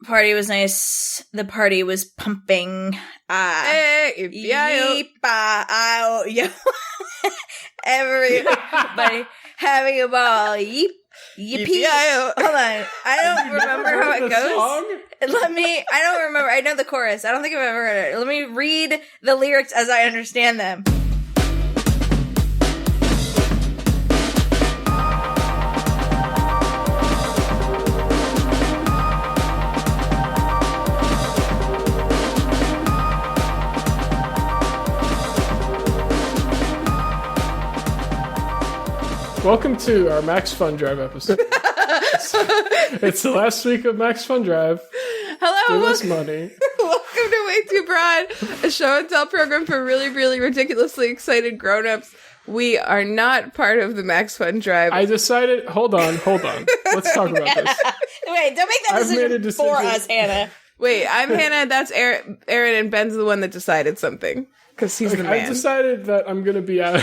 party was nice. The party was pumping. Everybody having a ball. Yeep. Yippee. Hold on. I don't remember how it goes. I don't remember. I know the chorus. I don't think I've ever heard it. Let me read the lyrics as I understand them. Welcome to our Max Fun Drive episode. It's the last week of Max Fun Drive. Hello, Give us money. Welcome to WayTooBroad, a show and tell program for really, really ridiculously excited grown-ups. We are not part of the Max Fun Drive. I decided. Hold on. Let's talk about this. Wait, don't make that decision for us, Hannah. Wait, I'm Hannah. That's Erin, and Ben's the one that decided something because he's the man. I've decided that I'm going to be out.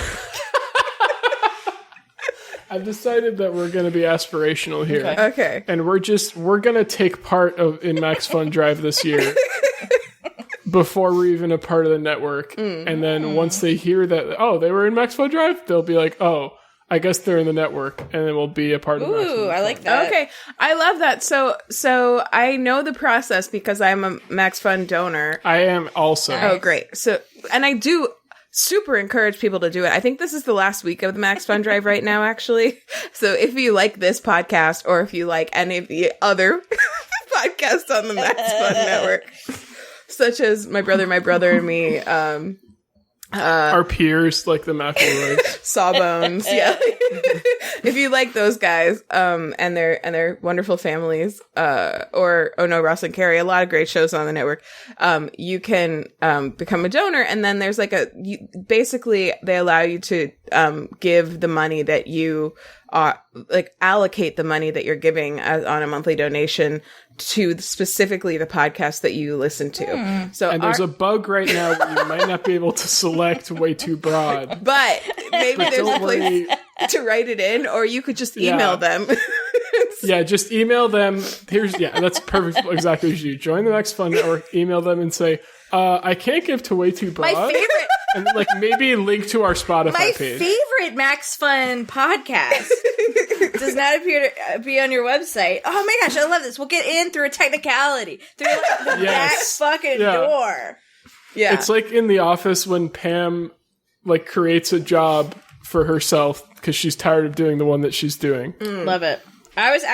I've decided that we're going to be aspirational here. Okay. And we're going to take part in Max Fun Drive this year before we're even a part of the network. And then once they hear that, oh, they were in Max Fun Drive, they'll be like, oh, I guess they're in the network. And then we'll be a part of Max Fun Drive. I like that. Okay. I love that. So I know the process because I'm a Max Fun donor. I am also. Nice. Oh, great. And I do super encourage people to do it. I think this is the last week of the Max Fun Drive right now, actually. So if you like this podcast or if you like any of the other podcasts on the Max Fun Network, such as My Brother and Me, our peers, like the McElroys. Sawbones, yeah. If you like those guys, and their wonderful families, or Oh No, Ross and Carrie, a lot of great shows on the network, you can become a donor, and then there's basically they allow you to give the money that you allocate the money that you're giving on a monthly donation to specifically the podcast that you listen to. So, and there's a bug right now where you might not be able to select Way-Too-Broad. But maybe there's a place to write it in, or you could just email them. Yeah, just email them. That's perfect. Exactly what you do. Join the Max Fun Network, email them and say, I can't give to Way-Too-Broad. My favorite. And maybe link to our Spotify page. My favorite Max Fun podcast does not appear to be on your website. Oh my gosh, I love this. We'll get in through a technicality. Through the back fucking door. Yeah. It's like in The Office when Pam creates a job for herself because she's tired of doing the one that she's doing. Love it. I was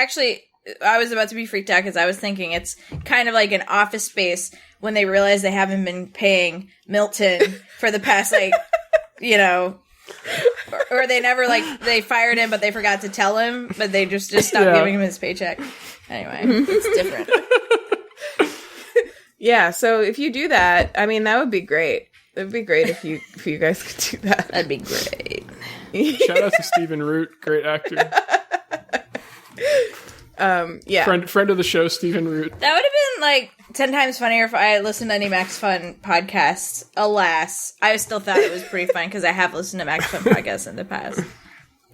about to be freaked out because I was thinking it's kind of like an Office Space when they realize they haven't been paying Milton for the past, or they never, they fired him, but they forgot to tell him, but they just stopped giving him his paycheck. Anyway, it's different. Yeah, so if you do that, I mean, that would be great. It would be great if you guys could do that. That'd be great. Shout out to Stephen Root, great actor. Yeah. Friend of the show, Stephen Root. That would have been 10 times funnier if I had listened to any Max Fun podcasts. Alas, I still thought it was pretty fun because I have listened to Max Fun podcasts in the past.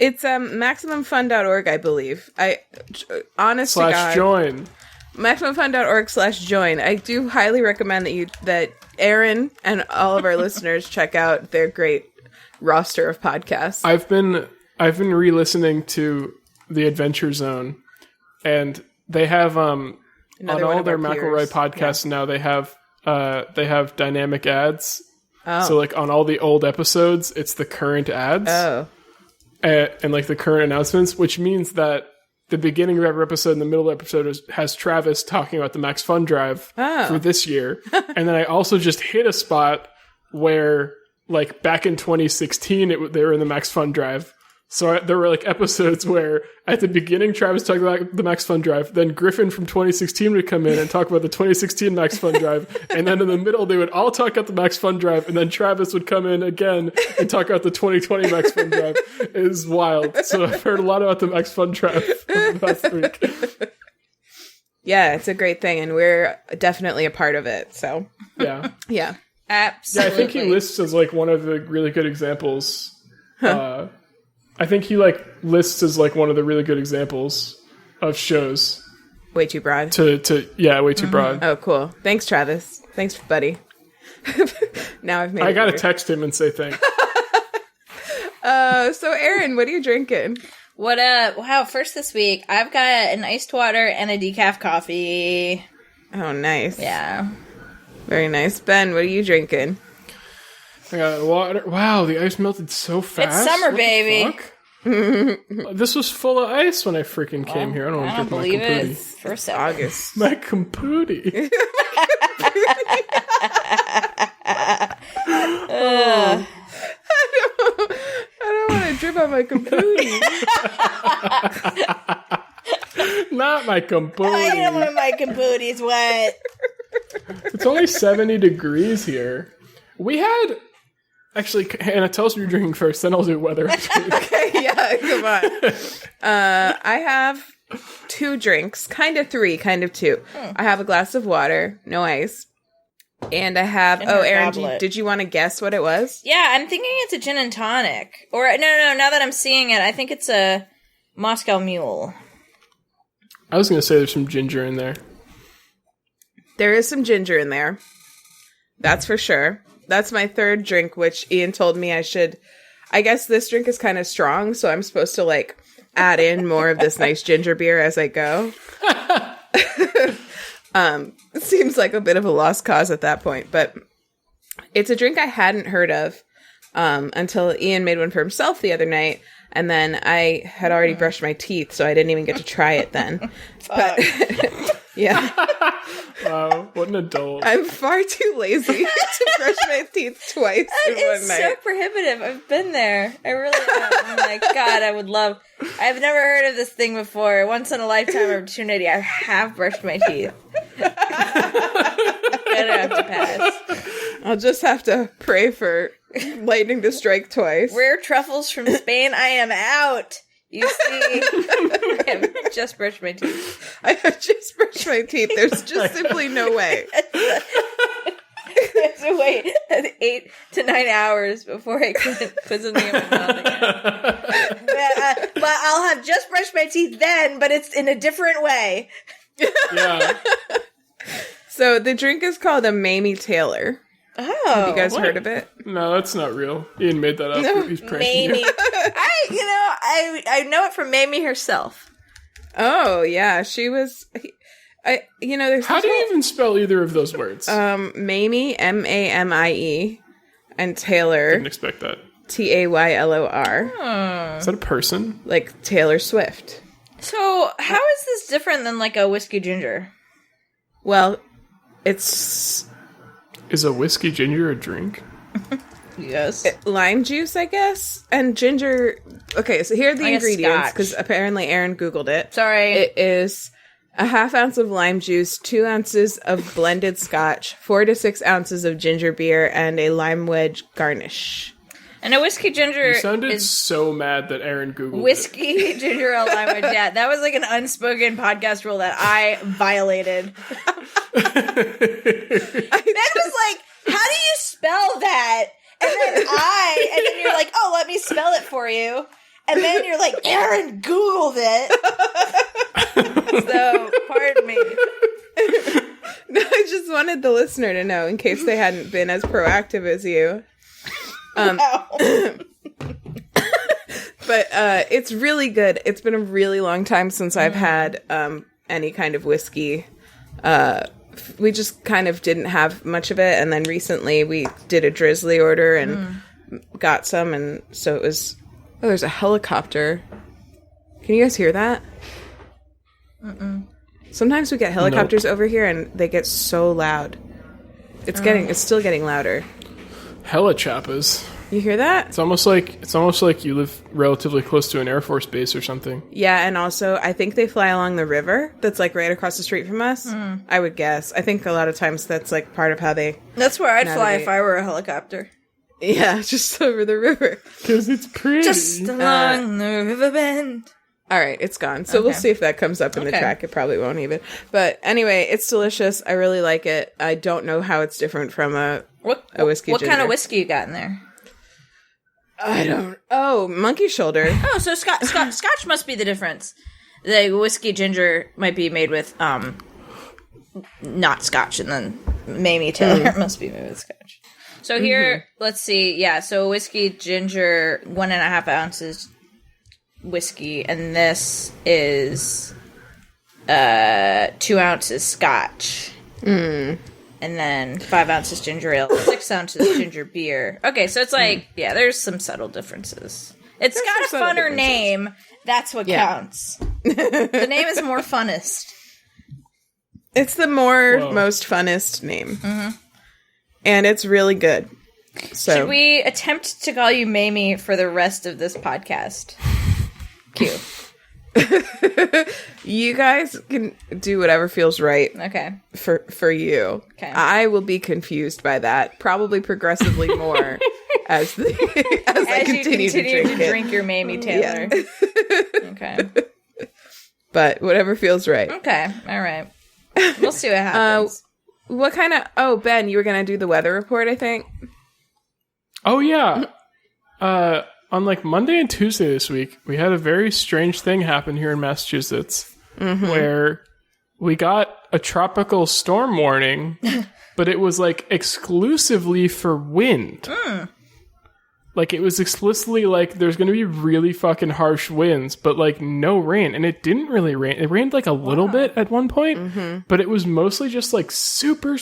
It's MaximumFun.org, I believe. Honest to God. /join. MaximumFun.org/join. I do highly recommend that Erin and all of our listeners check out their great roster of podcasts. I've been re-listening to The Adventure Zone, and they have on all their McElroy podcasts now they have dynamic ads. Oh. So on all the old episodes, it's the current ads. Oh. And the current announcements, which means that the beginning of every episode and the middle of the episode has Travis talking about the Max Fun Drive for this year. And then I also just hit a spot where, back in 2016, they were in the Max Fun Drive. So there were episodes where at the beginning Travis talked about the Max Fun Drive, then Griffin from 2016 would come in and talk about the 2016 Max Fun Drive, and then in the middle they would all talk about the Max Fun Drive, and then Travis would come in again and talk about the 2020 Max Fun Drive. It is wild. So I've heard a lot about the Max Fun Drive over the past week. Yeah, it's a great thing, and we're definitely a part of it. So yeah. Absolutely. Yeah, I think he lists as one of the really good examples. I think he lists as one of the really good examples of shows WayTooBroad. WayTooBroad. Oh, cool. Thanks, Travis. Thanks, buddy. Now I've made I gotta text him and say thanks. So Erin, what are you drinking? What wow, first this week, I've got an iced water and a decaf coffee. Oh, nice. Yeah. Very nice. Ben, what are you drinking? I got water. Wow, the ice melted so fast. It's summer, baby. This was full of ice when I freaking came here. I don't want to drink my believe it. Campootie. It's first August. My Campootie. I don't want to drip on my Campootie. Not my Campootie. I don't want my Capootie's wet. It's only 70 degrees here. We had... Actually, Hannah, tell us what you're drinking first, then I'll do weather. Okay, yeah, come on. I have 2 drinks. Kind of 3, kind of 2. I have a glass of water, no ice. And I have... Erin, did you want to guess what it was? Yeah, I'm thinking it's a gin and tonic. Or, no, now that I'm seeing it, I think it's a Moscow Mule. I was going to say there's some ginger in there. There is some ginger in there. That's for sure. That's my 3rd drink, which Ian told me I should... I guess this drink is kind of strong, so I'm supposed to, like, add in more of this nice ginger beer as I go. It seems like a bit of a lost cause at that point, but it's a drink I hadn't heard of until Ian made one for himself the other night, and then I had already brushed my teeth, so I didn't even get to try it then. But yeah. Wow, what an adult. I'm far too lazy to brush my teeth twice in one night. It's so prohibitive. I've been there. I really am. Oh my God, I would love... I've never heard of this thing before. Once in a lifetime opportunity. I have brushed my teeth. I don't have to pass. I'll just have to pray for lightning to strike twice. Rare truffles from Spain. I am out. You see, I have just brushed my teeth. I have just brushed my teeth. There's just simply no way. I have to wait 8 to 9 hours before I can put something in my mouth again. But I'll have just brushed my teeth then, but it's in a different way. Yeah. So the drink is called a Mamie Taylor. Oh. Have you guys heard of it? No, that's not real. Ian made that up. No, He's pranking Mamie. you. I know it from Mamie herself. Oh, yeah. She was... there's... How do you even spell either of those words? Mamie, M-A-M-I-E, and Taylor... Didn't expect that. T-A-Y-L-O-R. Is that a person? Like Taylor Swift. So, how is this different than, like, a whiskey ginger? Well, it's... Is a whiskey ginger a drink? Yes. Lime juice, I guess, and ginger. Okay, so here are the ingredients, because apparently Erin Googled it. Sorry. It is a half ounce of lime juice, 2 ounces of blended scotch, 4 to 6 ounces of ginger beer, and a lime wedge garnish. And a whiskey ginger You sounded is so mad that Erin Googled whiskey ginger ale lime wedge. Yeah, that was like an unspoken podcast rule that I violated. Ben was like, how do you spell that? And then you're like, oh, let me spell it for you. And then you're like, Erin Googled it. So, pardon me. No, I just wanted the listener to know in case they hadn't been as proactive as you. But it's really good. It's been a really long time since I've had any kind of whiskey. We just kind of didn't have much of it, and then recently we did a Drizzly order and got some, and so it was... Oh, there's a helicopter. Can you guys hear that? Sometimes we get helicopters over here, and they get so loud. It's still getting louder. Helichoppas. You hear that? It's almost like you live relatively close to an Air Force base or something. Yeah, and also I think they fly along the river that's like right across the street from us. I would guess. I think a lot of times that's like part of how they... That's where I'd navigate. fly if I were a helicopter. Yeah, just over the river. Because it's pretty. Just along the river bend. All right, it's gone. So we'll see if that comes up in the track. It probably won't even. But anyway, it's delicious. I really like it. I don't know how it's different from a whiskey What ginger. kind of whiskey you got in there? I don't... Oh, monkey shoulder. Oh, so Scotch must be the difference. the whiskey ginger might be made with not scotch, and then Mamie Taylor must be made with scotch. So here, let's see. Yeah, so whiskey ginger, 1.5 ounces whiskey, and this is 2 ounces scotch. And then 5 ounces ginger ale, 6 ounces ginger beer. Okay, so it's like, there's some subtle differences. It's got a funner name. That's what counts. The name is more funnest. It's the most funnest name. And it's really good. So. Should we attempt to call you Mamie for the rest of this podcast? Cue. You guys can do whatever feels right. Okay. For you. Okay. I will be confused by that, probably progressively more as I continue to drink your Mamie Taylor. Yeah. Okay. But whatever feels right. Okay. All right. We'll see what happens. What kind of... Oh, Ben, you were going to do the weather report, I think? Oh, yeah. On like Monday and Tuesday this week, we had a very strange thing happen here in Massachusetts where we got a tropical storm warning, but it was like exclusively for wind. Like it was explicitly like there's going to be really fucking harsh winds, but like no rain. And it didn't really rain. It rained like a little bit at one point, but it was mostly just like super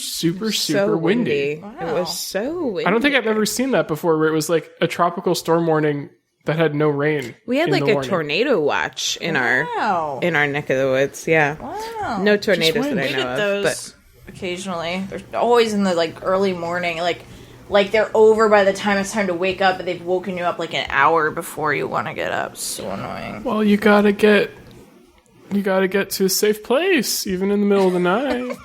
windy. Wow. It was so windy. I don't think I've ever seen that before where it was like a tropical storm warning that had no rain. We had like a tornado watch in our neck of the woods. Yeah. Wow. No tornadoes that I know of. Those occasionally. They're always in the like early morning, like they're over by the time it's time to wake up, but they've woken you up like an hour before you want to get up. So annoying. Well, you gotta get to a safe place, even in the middle of the night.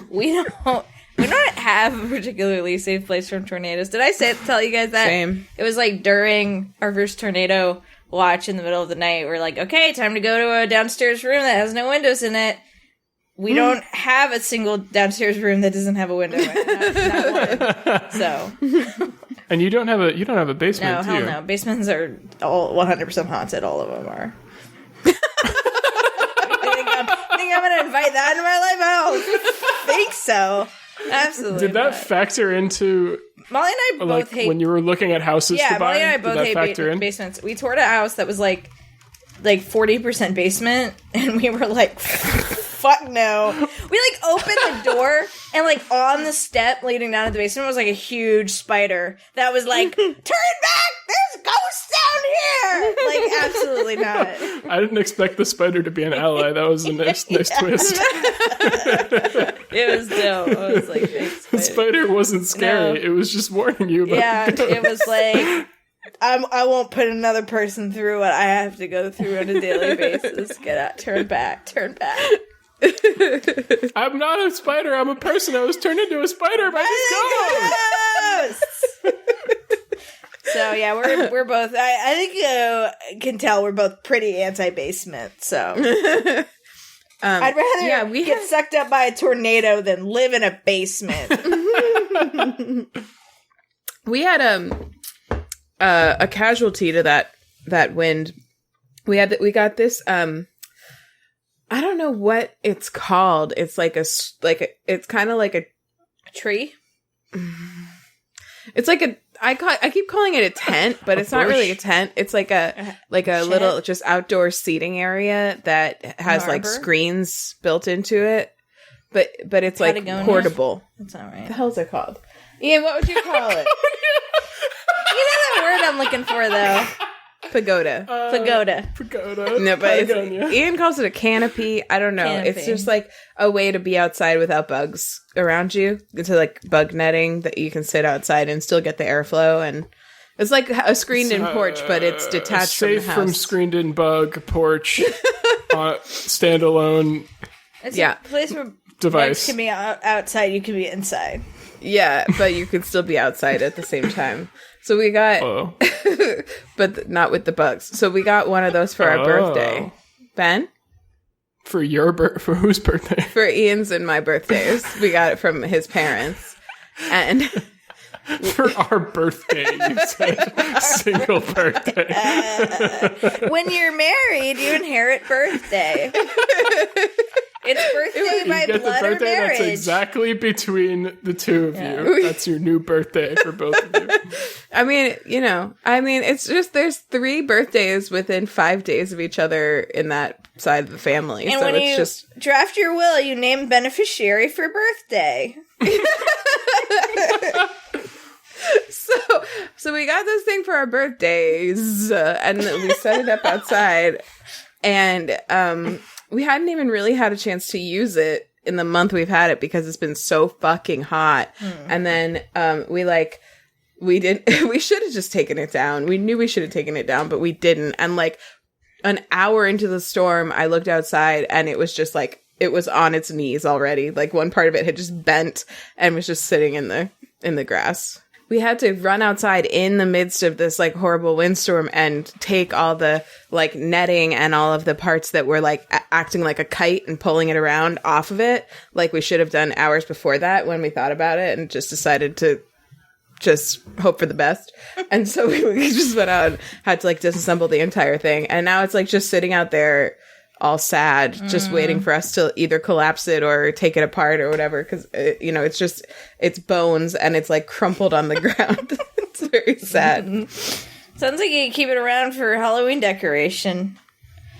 We don't have a particularly safe place from tornadoes. Did I tell you guys that? Same. It was like during our first tornado watch in the middle of the night. We're like, okay, time to go to a downstairs room that has no windows in it. We don't have a single downstairs room that doesn't have a window. Not one. So. And you don't have a basement. No, hell no. Basements are all 100% haunted. All of them are. I think I'm going to invite that into my life. I don't think so. Absolutely. Did that factor into Molly and I both hate when you were looking at houses to buy? Molly and I both hate basements. We toured a house that was like 40% basement, and we were like, fuck no. We like opened the door, and like on the step leading down to the basement was like a huge spider that was like, turn back, there's ghosts down here. Like, absolutely not. I didn't expect the spider to be an ally. That was a nice twist. It was dope. I was like, thanks, the spider wasn't scary. No. It was just warning you about it was like, I won't put another person through what I have to go through on a daily basis. Get out. Turn back. I'm not a spider. I'm a person. I was turned into a spider by this ghost. So yeah, we're both. I think you can tell we're both pretty anti-basement. So I'd rather get sucked up by a tornado than live in a basement. We had a casualty to that wind. We got this. I don't know what it's called. It's it's kind of like a tree. It's like I keep calling it a tent, but it's not really a tent. It's like a little just outdoor seating area that has like screens built into it. But it's Patagonia? Like portable. That's not right. What the hell's it called? Ian, what would you call it? You know that word I'm looking for though. Pagoda. Pagoda. No, but Ian calls it a canopy. I don't know. Canopy. It's just like a way to be outside without bugs around you. It's like bug netting that you can sit outside and still get the airflow. And it's like a screened-in porch, but it's detached from the house. Safe from screened-in bug porch, standalone. It's a place where device bugs can be outside. You can be inside. Yeah, but you could still be outside at the same time. So we got, but not with the bugs. So we got one of those for our birthday. Ben? For whose birthday? For Ian's and my birthdays. We got it from his parents. And For our birthday, you said single birthday. When you're married, you inherit birthday. It's birthday by you get blood the birthday or marriage. that's exactly between the two of you. That's your new birthday for both of you. I mean, it's just there's 3 birthdays within 5 days of each other in that side of the family. And so when it's you just draft your will, you name beneficiary for birthday. So we got this thing for our birthdays, and we set it up outside, and we hadn't even really had a chance to use it in the month we've had it because it's been so fucking hot. And then we should have just taken it down. We knew we should have taken it down, but we didn't. And like an hour into the storm, I looked outside and it was just like it was on its knees already. Like one part of it had just bent and was just sitting in the grass. We had to run outside in the midst of this like horrible windstorm and take all the like netting and all of the parts that were like acting like a kite and pulling it around off of it. Like we should have done hours before that when we thought about it and just decided to just hope for the best. And so we just went out and had to like disassemble the entire thing. And now it's like just sitting out there all sad, just waiting for us to either collapse it or take it apart or whatever. Cause it's bones and it's like crumpled on the ground. It's very sad. Sounds like you keep it around for Halloween decoration.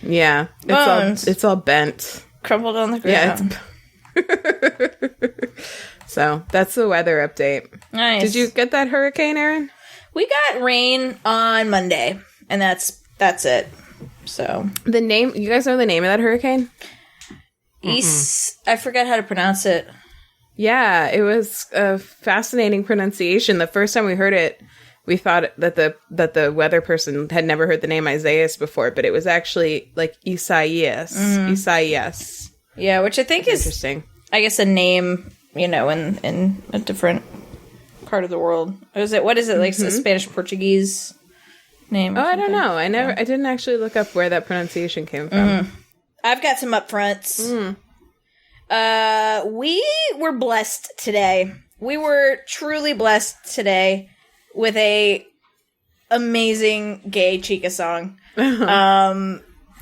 Yeah. It's all bent. Crumpled on the ground. Yeah. So that's the weather update. Nice. Did you get that hurricane, Erin? We got rain on Monday, and that's it. So the name, you guys know the name of that hurricane? I forgot how to pronounce it. Yeah, it was a fascinating pronunciation. The first time we heard it, we thought that the weather person had never heard the name Isaias before, but it was actually like Isaias. Isaias. Yeah, which I think is interesting. I guess a name, in a different part of the world. What is it like a Spanish Portuguese name? Oh, I don't know. I didn't actually look up where that pronunciation came from. I've got some upfronts. We were blessed today. We were truly blessed today with a amazing gay Chica song.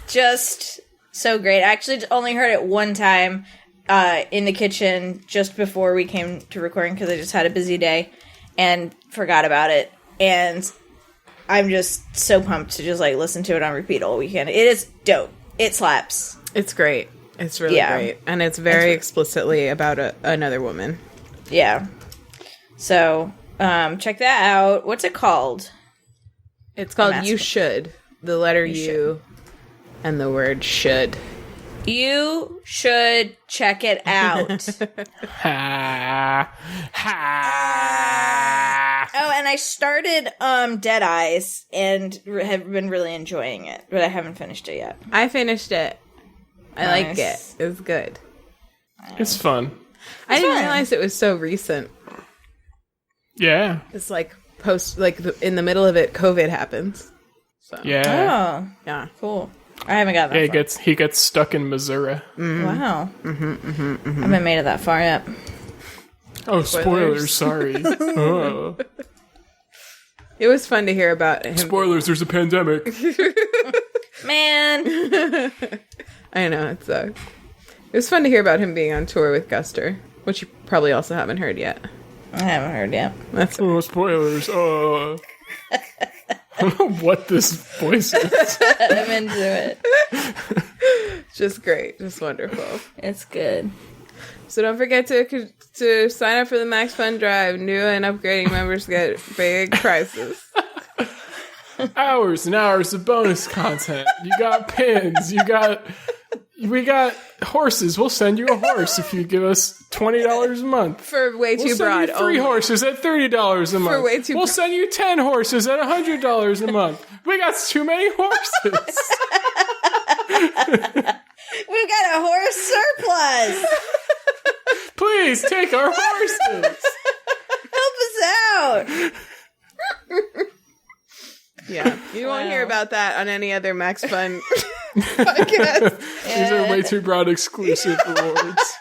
Just so great. I actually only heard it one time in the kitchen just before we came to recording because I just had a busy day and forgot about it. And I'm just so pumped to just like listen to it on repeat all weekend. It is dope. It slaps. It's great. It's really great. And it's very explicitly about another woman. Yeah. So, check that out. What's it called? It's called You Should. The letter U and the word should. You should check it out. Oh, and I started Dead Eyes and have been really enjoying it, but I haven't finished it yet. I finished it. I like it. It was good. It's fun. I didn't realize it was so recent. Yeah. It's like in the middle of it, COVID happens. So. Yeah. Oh. Yeah. Cool. I haven't got that far. He gets stuck in Missouri. Wow. I haven't made it that far yet. Oh, spoilers, sorry. Oh. It was fun to hear about him. Spoilers, there's a pandemic. Man. I know, it sucks. It was fun to hear about him being on tour with Guster, which you probably also haven't heard yet. I haven't heard yet. Spoilers. I don't know what this voice is. I'm into it. Just great. Just wonderful. It's good. So don't forget to sign up for the Max Fun Drive. New and upgrading members get big prizes. Hours and hours of bonus content. You got pins. We got horses. We'll send you a horse if you give us $20 a month. For WayTooBroad. We'll send you 3 horses at $30 a month. We'll send you 10 horses at $100 a month. We got too many horses. We've got a horse surplus. Please take our horses. Help us out. Yeah, you won't hear about that on any other Max Fun podcast. These are WayTooBroad exclusive awards.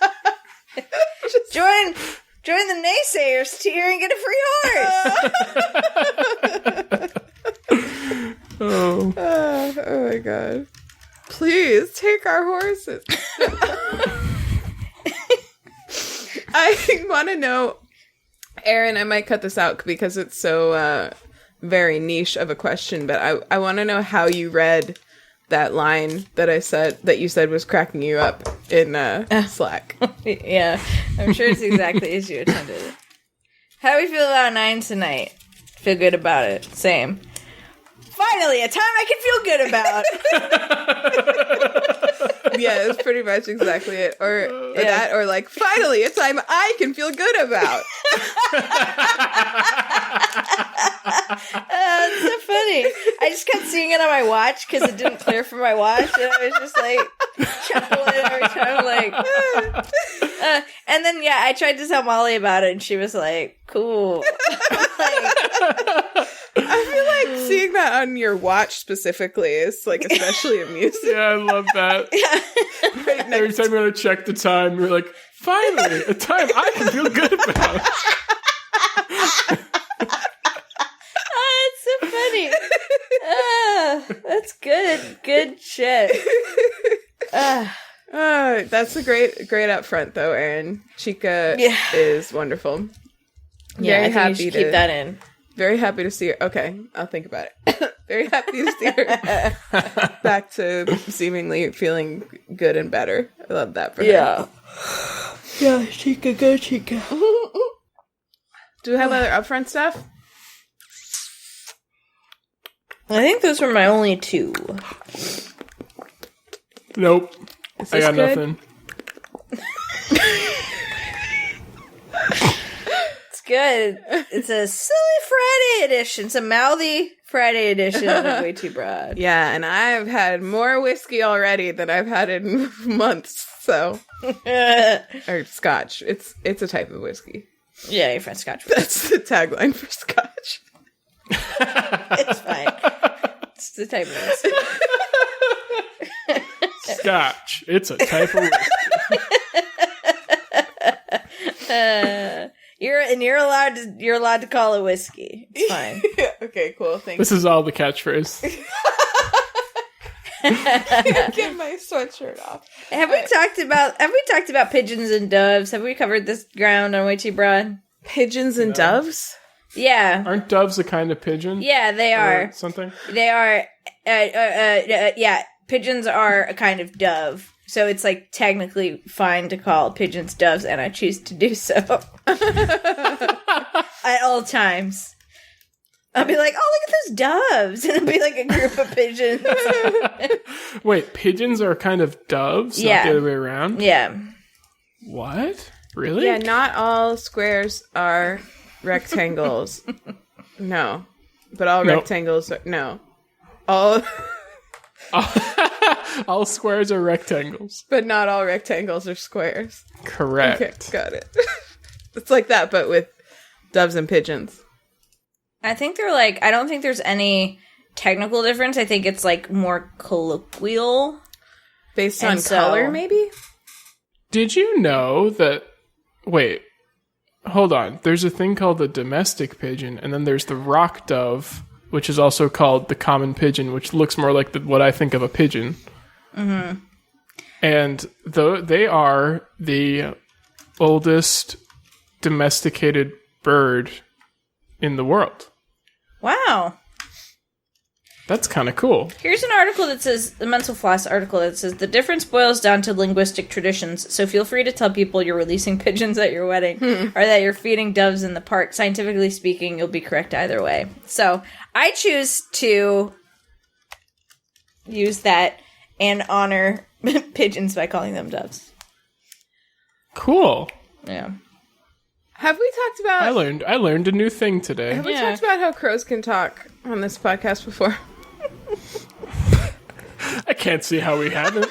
Join the naysayers tier and get a free horse. Oh my god. Please take our horses. I want to know, Erin, I might cut this out because it's so very niche of a question, but I want to know how you read that line that you said was cracking you up in Slack. Yeah, I'm sure it's exactly as you intended it. How do we feel about 9 tonight? Feel good about it. Same. Finally, a time I can feel good about. Yeah, it's pretty much exactly it. Or that, or like, finally, a time I can feel good about. It's so funny. I just kept seeing it on my watch because it didn't clear from my watch, and I was just like chuckling every time, like. And then I tried to tell Molly about it, and she was like, "Cool." I feel like seeing that on your watch specifically is like especially amusing. Yeah, I love that. Right, every time you want to check the time, you're like, finally, a time I can feel good about. It's so funny. That's good. Good shit. That's a great up front though, Erin. Chica is wonderful. Yeah, I think you should keep that in. Very happy to see her. Okay, I'll think about it. Very happy to see her back to seemingly feeling good and better. I love that for her. Yeah, Chica, go Chica. Do we have other upfront stuff? I think those were my only 2. Nope. I got good? nothing. Good. It's a silly Friday edition. It's a mouthy Friday edition of WayTooBroad. Yeah, and I've had more whiskey already than I've had in months. So, or Scotch. It's a type of whiskey. Yeah, your friend Scotch. That's the tagline for Scotch. It's fine. It's the type of whiskey. Scotch. It's a type of whiskey. You're allowed to call it whiskey. It's fine. Okay, cool. Thanks. This is all the catchphrase. Get my sweatshirt off. Have we talked about pigeons and doves? Have we covered this ground on WayTooBroad? Pigeons and doves? Yeah. Aren't doves a kind of pigeon? Yeah, they are. Or something? They are. Yeah, pigeons are a kind of dove. So it's like technically fine to call pigeons doves, and I choose to do so at all times. I'll be like, "Oh, look at those doves," and it'll be like a group of pigeons. Wait, pigeons are kind of doves, Yeah. not the other way around? Yeah. What? Really? Yeah, not all squares are rectangles. No. But all rectangles are... No. All... All squares are rectangles. But not all rectangles are squares. Correct. Okay, got it. It's like that, but with doves and pigeons. I think they're like, I don't think there's any technical difference. I think it's like more colloquial. Based on color, maybe? Did you know that... Wait. Hold on. There's a thing called the domestic pigeon, and then there's the rock dove, which is also called the common pigeon, which looks more like what I think of a pigeon. Mm-hmm. And they are the oldest domesticated bird in the world. Wow. That's kind of cool. Here's an article that says, the Mental Floss article that says, the difference boils down to linguistic traditions, so feel free to tell people you're releasing pigeons at your wedding, or that you're feeding doves in the park. Scientifically speaking, you'll be correct either way. So, I choose to use that and honor pigeons by calling them doves. Cool. Yeah. Have we talked about... I learned a new thing today. Have we talked about how crows can talk on this podcast before? I can't see how we haven't.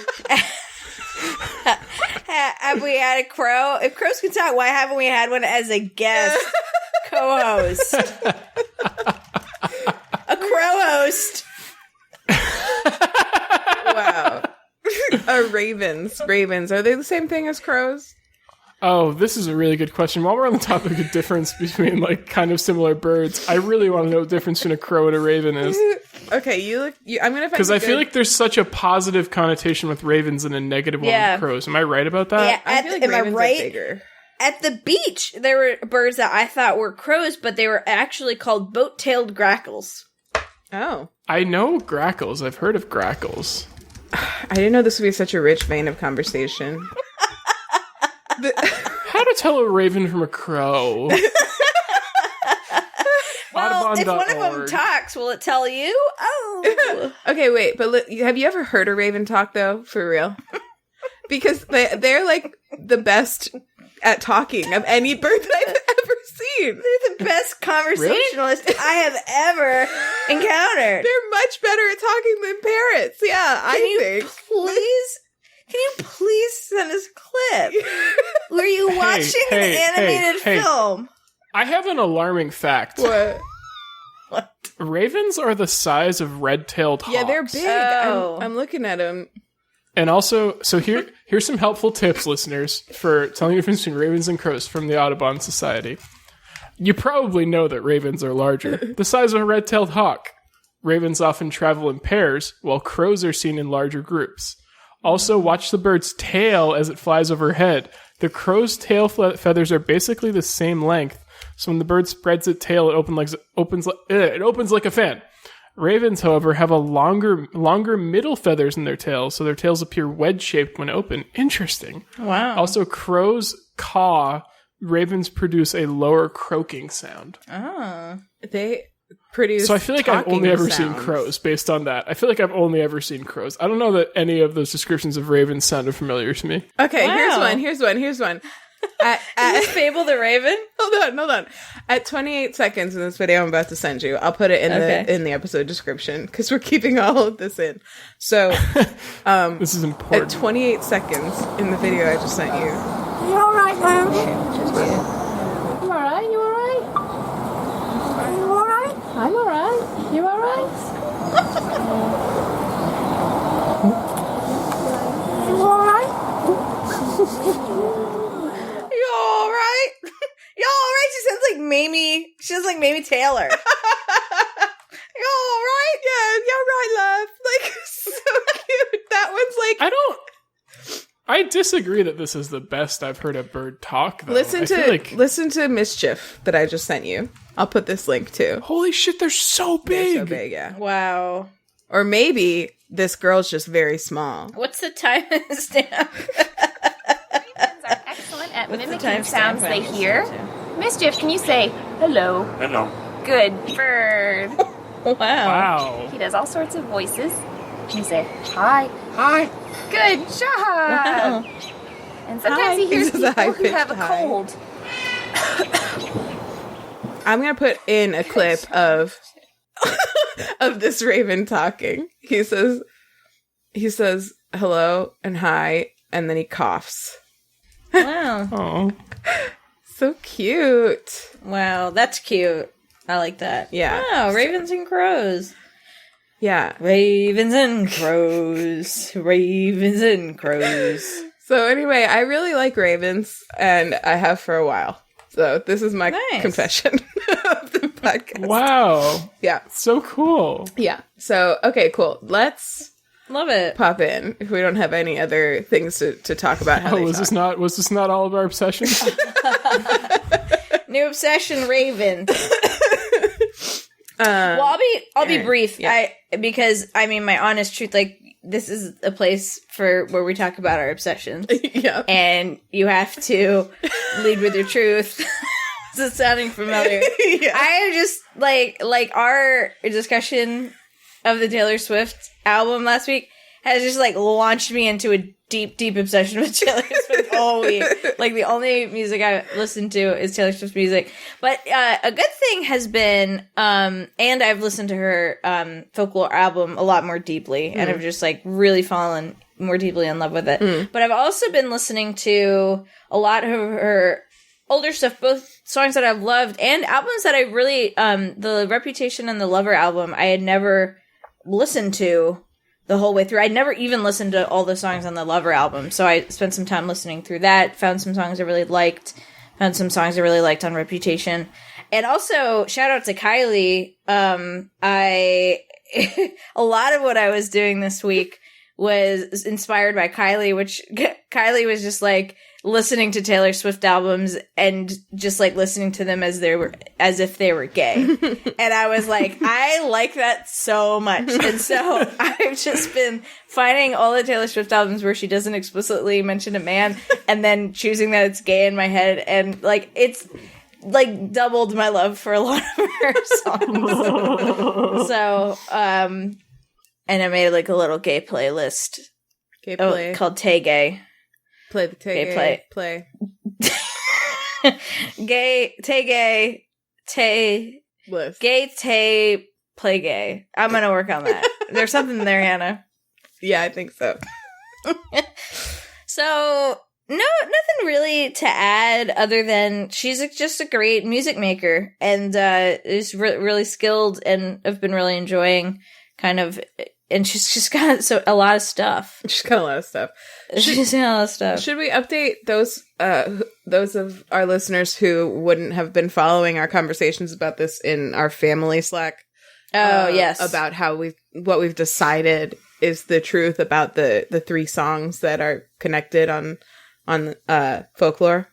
Have we had a crow? If crows can talk, why haven't we had one as a guest co-host? A crow host. Wow. Ravens. Ravens. Are they the same thing as crows? Oh, this is a really good question. While we're on the topic of difference between like kind of similar birds, I really want to know what the difference between a crow and a raven is. Okay, I'm gonna find because I feel like there's such a positive connotation with ravens and a negative one with crows. Am I right about that? Yeah, I feel like ravens are bigger. At the beach, there were birds that I thought were crows, but they were actually called boat-tailed grackles. Oh, I know grackles. I've heard of grackles. I didn't know this would be such a rich vein of conversation. How to tell a raven from a crow? Well, if one of them talks, will it tell you? Oh. Okay, wait, but have you ever heard a raven talk, though? For real? Because they're like the best at talking of any bird that I've ever seen. They're the best conversationalists I have ever encountered. They're much better at talking than parrots. Yeah, I think. Can you please send us a clip? Were you watching an animated film? I have an alarming fact. What? Ravens are the size of red-tailed hawks. Yeah, they're big. Oh. I'm looking at them. And also, so here's some helpful tips, listeners, for telling the difference between ravens and crows from the Audubon Society. You probably know that ravens are larger, the size of a red-tailed hawk. Ravens often travel in pairs, while crows are seen in larger groups. Also, watch the bird's tail as it flies overhead. The crow's tail feathers are basically the same length, so when the bird spreads its tail, it opens like a fan. Ravens, however, have a longer middle feathers in their tails, so their tails appear wedge-shaped when open. Interesting. Wow. Also, crows caw. Ravens produce a lower croaking sound. Oh. They produce. So I feel like I've only ever seen crows based on that. I feel like I've only ever seen crows. I don't know that any of those descriptions of ravens sounded familiar to me. Okay, wow. Here's one. Is this Fable the Raven? Hold on. At 28 seconds in this video I'm about to send you, I'll put it in the episode description because we're keeping all of this in. So, this is important. At 28 seconds in the video I just sent you. You all right, Mom? You all right? You all right? You all right? I'm all right. You all right? You all right? You all right? You all right? She sounds like Mamie. She sounds like Mamie Taylor. You all right? Yeah, you're right, love. Like, so cute. That one's like... I disagree that this is the best I've heard a bird talk, though. Listen to Mischief that I just sent you. I'll put this link too. Holy shit, they're so big. They're so big, yeah. Wow. Or maybe this girl's just very small. What's the time stamp? Ravens are excellent at mimicking sounds they hear. Mischief, can you say hello? Hello. Good bird. Wow. He does all sorts of voices. Can you say hi? Hi. Good job. Wow. And sometimes he hears This is a people who have a high-pitched cold. I'm gonna put in a clip of this raven talking. He says hello and hi, and then he coughs. Wow. Oh. So cute. Wow, that's cute. I like that. Yeah. Wow, ravens and crows. Yeah. Ravens and crows. Ravens and crows. So anyway, I really like ravens, and I have for a while. So this is my confession of the podcast. Wow. Yeah. So cool. Yeah. So, okay, cool. Let's Love it. pop in if we don't have any other things to talk about. How Was this not all of our obsessions? New obsession, Raven. Well, I'll be brief. Yeah. Because my honest truth, like, this is a place where we talk about our obsessions. Yeah. And you have to lead with your truth. Is it sounding familiar? Yeah. I am just like our discussion of the Taylor Swift album last week has just launched me into a deep obsession with Taylor Swift all week. Like, the only music I listen to is Taylor Swift music. But a good thing has been, and I've listened to her folklore album a lot more deeply, and I've just really fallen more deeply in love with it. But I've also been listening to a lot of her older stuff, both songs that I've loved and albums that I really, the Reputation and the Lover album, I had never listened to the whole way through. I'd never even listened to all the songs on the Lover album, so I spent some time listening through that, found some songs I really liked, found some songs I really liked on Reputation. And also, shout out to Kylie. A lot of what I was doing this week was inspired by Kylie, which Kylie was just like listening to Taylor Swift albums and just like listening to them as if they were gay. And I was like, I like that so much. And so I've just been finding all the Taylor Swift albums where she doesn't explicitly mention a man and then choosing that it's gay in my head. And like, it's like doubled my love for a lot of her songs. So, and I made like a little gay playlist. Gay play. Called Tay Gay. Play the Tay Gay. Play. Gay, Tay Gay, Tay. List. Gay, Tay, play gay. I'm going to work on that. There's something there, Hannah. Yeah, I think so. So, nothing really to add other than she's just a great music maker and is really skilled, and I've been really enjoying kind of. And she's just got a lot of stuff. She's got a lot of stuff. She's got a lot of stuff. Should we update those of our listeners who wouldn't have been following our conversations about this in our family Slack? Oh, yes. About what we've decided is the truth about the 3 songs that are connected on Folklore.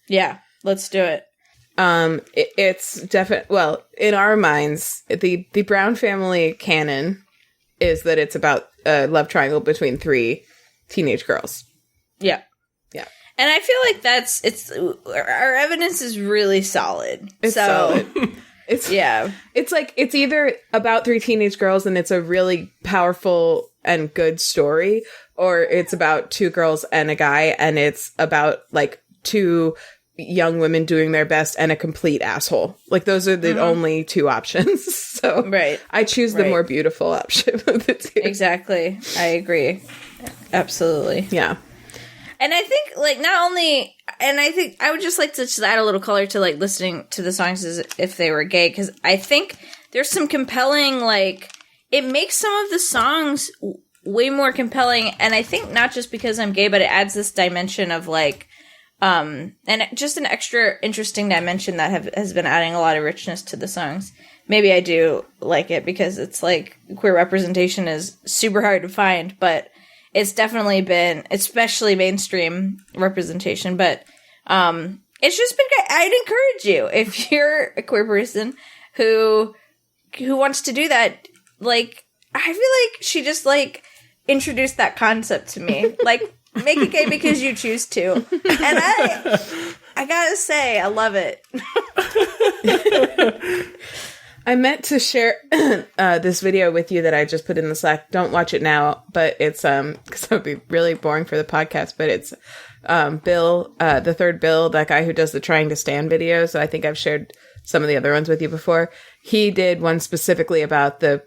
Yeah, let's do it. It's definitely, well, in our minds, the Brown family canon is that it's about a love triangle between 3 teenage girls. Yeah. Yeah. And I feel like our evidence is really solid. It's solid. It's like, it's either about 3 teenage girls and it's a really powerful and good story, or it's about 2 girls and a guy and it's about like 2 young women doing their best and a complete asshole. Like, those are the only 2 options. So right. I choose the more beautiful option of the 2. Exactly. I agree. Absolutely. Yeah. And I think, like, I think I would just like to just add a little color to, like, listening to the songs as if they were gay, because I think there's some compelling, like, it makes some of the songs way more compelling, and I think not just because I'm gay, but it adds this dimension of, like, and just an extra interesting dimension that has been adding a lot of richness to the songs. Maybe I do like it because it's like queer representation is super hard to find, but it's definitely been, especially mainstream representation, but it's just been great. I'd encourage you, if you're a queer person who wants to do that, like, I feel like she just, like, introduced that concept to me. Like, make it gay because you choose to. And I gotta say, I love it. I meant to share this video with you that I just put in the Slack. Don't watch it now, but it's because it would be really boring for the podcast. But it's Bill, the third Bill, that guy who does the Trying to Stand videos. So I think I've shared some of the other ones with you before. He did one specifically about the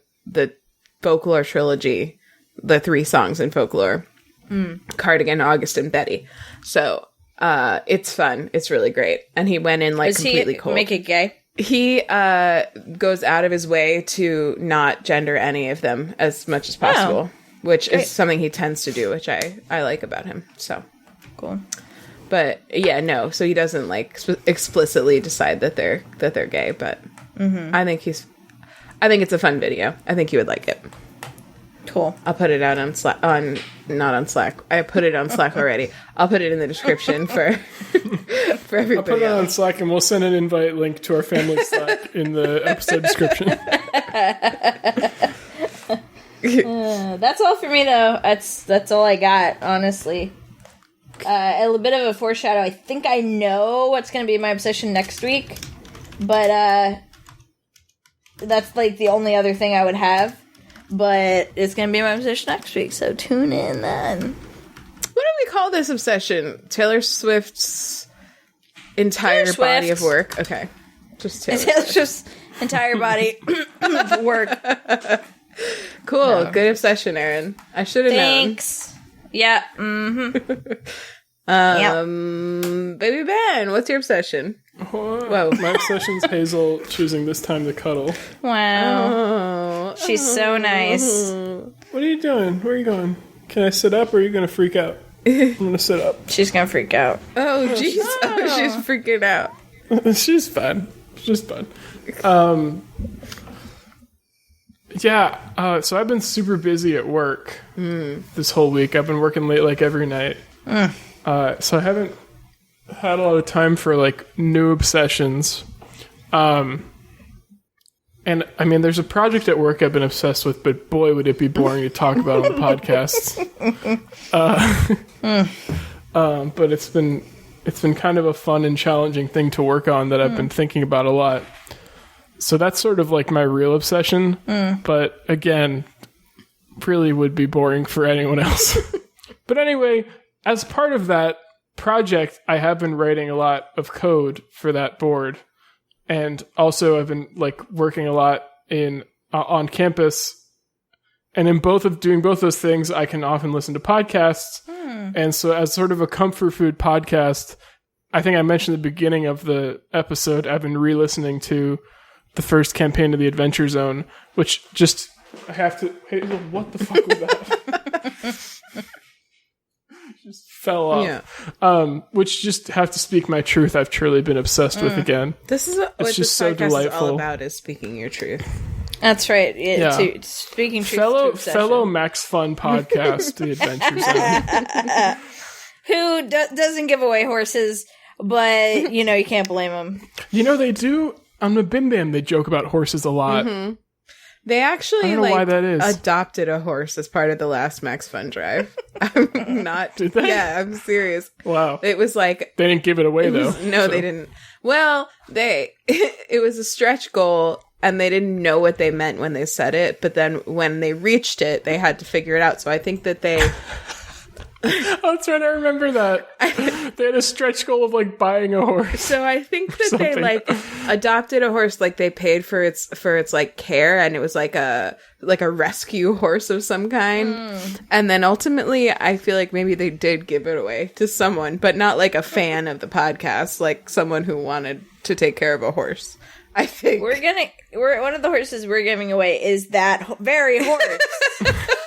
Folklore trilogy, the 3 songs in Folklore. Cardigan, August, and Betty. So it's fun. It's really great. And he went in like completely cold. Make it gay? He goes out of his way to not gender any of them as much as possible, which is something he tends to do, which I like about him. So cool. But yeah, no. So he doesn't like explicitly decide that they're gay, but I think it's a fun video. I think you would like it. Cool. I'll put it out on Slack. Not on Slack. I put it on Slack already. I'll put it in the description for everybody. I'll put it on Slack, and we'll send an invite link to our family Slack in the episode description. That's all for me, though. That's all I got, honestly. A little bit of a foreshadow. I think I know what's going to be my obsession next week, but that's like the only other thing I would have. But it's going to be my obsession next week, so tune in then. What do we call this obsession? Taylor Swift's entire body of work? Okay. Just Taylor Swift's entire body of work. Cool. No. Good obsession, Erin. I should have known. Thanks. Yeah. Baby Ben, what's your obsession? Whoa. My obsession's Hazel choosing this time to cuddle. Wow. She's so nice. What are you doing? Where are you going? Can I sit up or are you going to freak out? I'm going to sit up. She's going to freak out. Oh, jeez. Oh, she's freaking out. She's fine. She's fine. So I've been super busy at work this whole week. I've been working late like every night. So I haven't had a lot of time for like new obsessions. And I mean, there's a project at work I've been obsessed with, but boy, would it be boring to talk about on the podcast. But it's been kind of a fun and challenging thing to work on that I've been thinking about a lot. So that's sort of like my real obsession. But again, really would be boring for anyone else. But anyway, as part of that project, I have been writing a lot of code for that board. And also I've been like working a lot on campus. And in doing both those things, I can often listen to podcasts. And so as sort of a comfort food podcast, I think I mentioned at the beginning of the episode, I've been re-listening to the first campaign of the Adventure Zone, which just, I have to, hey, what the fuck was that? Just fell off. Yeah. Which, just have to speak my truth, I've truly been obsessed with again. This is what this podcast so delightful. Is all about, is speaking your truth. That's right. Speaking truth. Fellow Max Fun podcast, The Adventure Zone. Who doesn't give away horses, but, you can't blame them. They do, on the Bim Bam, they joke about horses a lot. Mm-hmm. They actually, I don't know why that is. Adopted a horse as part of the last Max Fun Drive. I'm not... Did they? Yeah, I'm serious. Wow. It was like... They didn't give it away, though. No, they didn't. Well, it was a stretch goal, and they didn't know what they meant when they said it, but then when they reached it, they had to figure it out. So I think that they... Oh, that's right. I remember that. They had a stretch goal of like buying a horse. So I think that they like adopted a horse, like they paid for its like care, and it was like a rescue horse of some kind. And then ultimately, I feel like maybe they did give it away to someone, but not like a fan of the podcast, like someone who wanted to take care of a horse. I think we're one of the horses we're giving away is that very horse.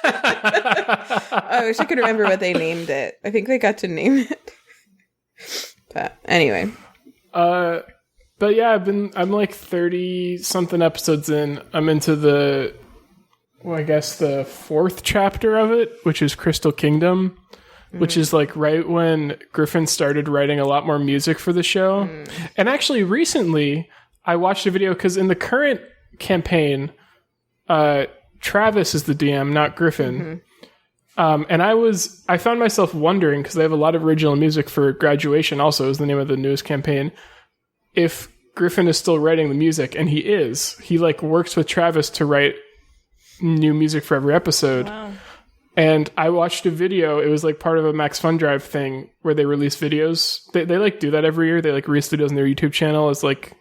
I wish I could remember what they named it. I think they got to name it. But anyway. But yeah, I'm like 30 something episodes in. I'm into the fourth chapter of it, which is Crystal Kingdom, which is like right when Griffin started writing a lot more music for the show. And actually recently I watched a video because in the current campaign, Travis is the DM, not Griffin. And I found myself wondering, because they have a lot of original music for Graduation also is the name of the newest campaign, if Griffin is still writing the music, and he is. He like works with Travis to write new music for every episode. Wow. And I watched a video, it was like part of a Max Fun Drive thing where they release videos. They like do that every year. They like release videos on their YouTube channel as like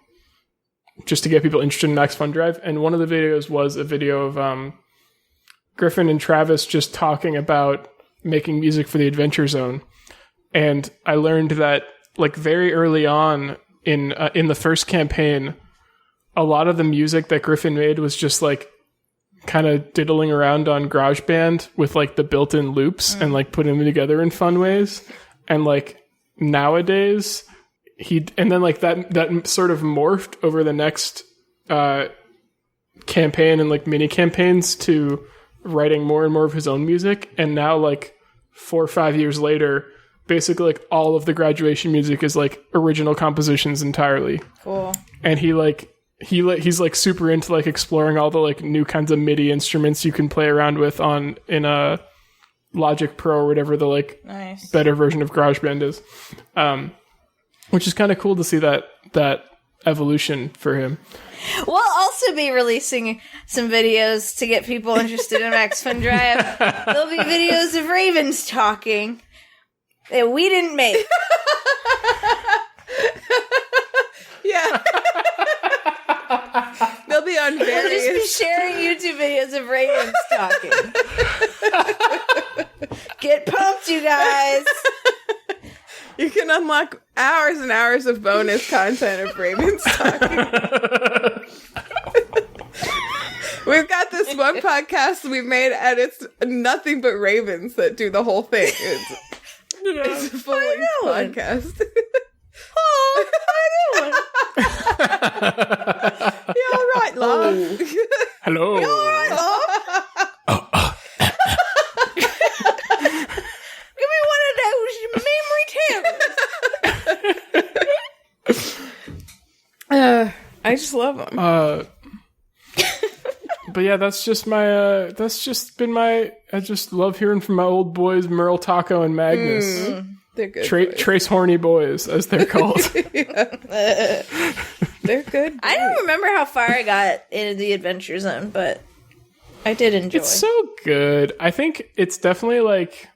just to get people interested in Max Fun Drive. And one of the videos was a video of Griffin and Travis just talking about making music for the Adventure Zone. And I learned that like very early on in the first campaign, a lot of the music that Griffin made was just like kind of diddling around on GarageBand with like the built-in loops and like putting them together in fun ways. And like nowadays and then like that sort of morphed over the next campaign and like mini campaigns to writing more and more of his own music. And now like 4 or 5 years later, basically like all of the Graduation music is like original compositions entirely. Cool. And he's like super into like exploring all the like new kinds of MIDI instruments you can play around with in a Logic Pro or whatever the like better version of GarageBand is. Which is kind of cool to see that evolution for him. We'll also be releasing some videos to get people interested in Max Fun Drive. There'll be videos of ravens talking that we didn't make. Yeah. They'll be on various... We'll just be sharing YouTube videos of ravens talking. Get pumped, you guys! You can unlock hours and hours of bonus content of ravens talking. We've got this one podcast we made, and it's nothing but ravens that do the whole thing. It's a full-length podcast. Oh, how you doing? You all right, love? Hello. You all right, love? Give me one of those memory terrors. I just love them. But yeah, that's just my. That's just been my. I just love hearing from my old boys, Merle, Taco, and Magnus. They're good. Trace horny boys, as they're called. They're good. I don't remember how far I got into the Adventure Zone, but I did enjoy. It's so good. I think it's definitely like.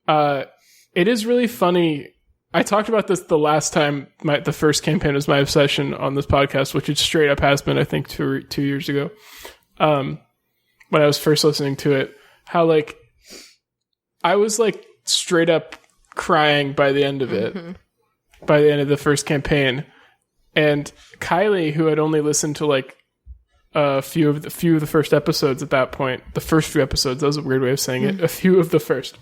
It is really funny. I talked about this the last time the first campaign was my obsession on this podcast, which it straight up has been, I think, 2 years ago. When I was first listening to it, how like I was like straight up crying by the end of it, by the end of the first campaign. And Kylie, who had only listened to like a few of the first episodes at that point, the first few episodes, that was a weird way of saying it, a few of the first,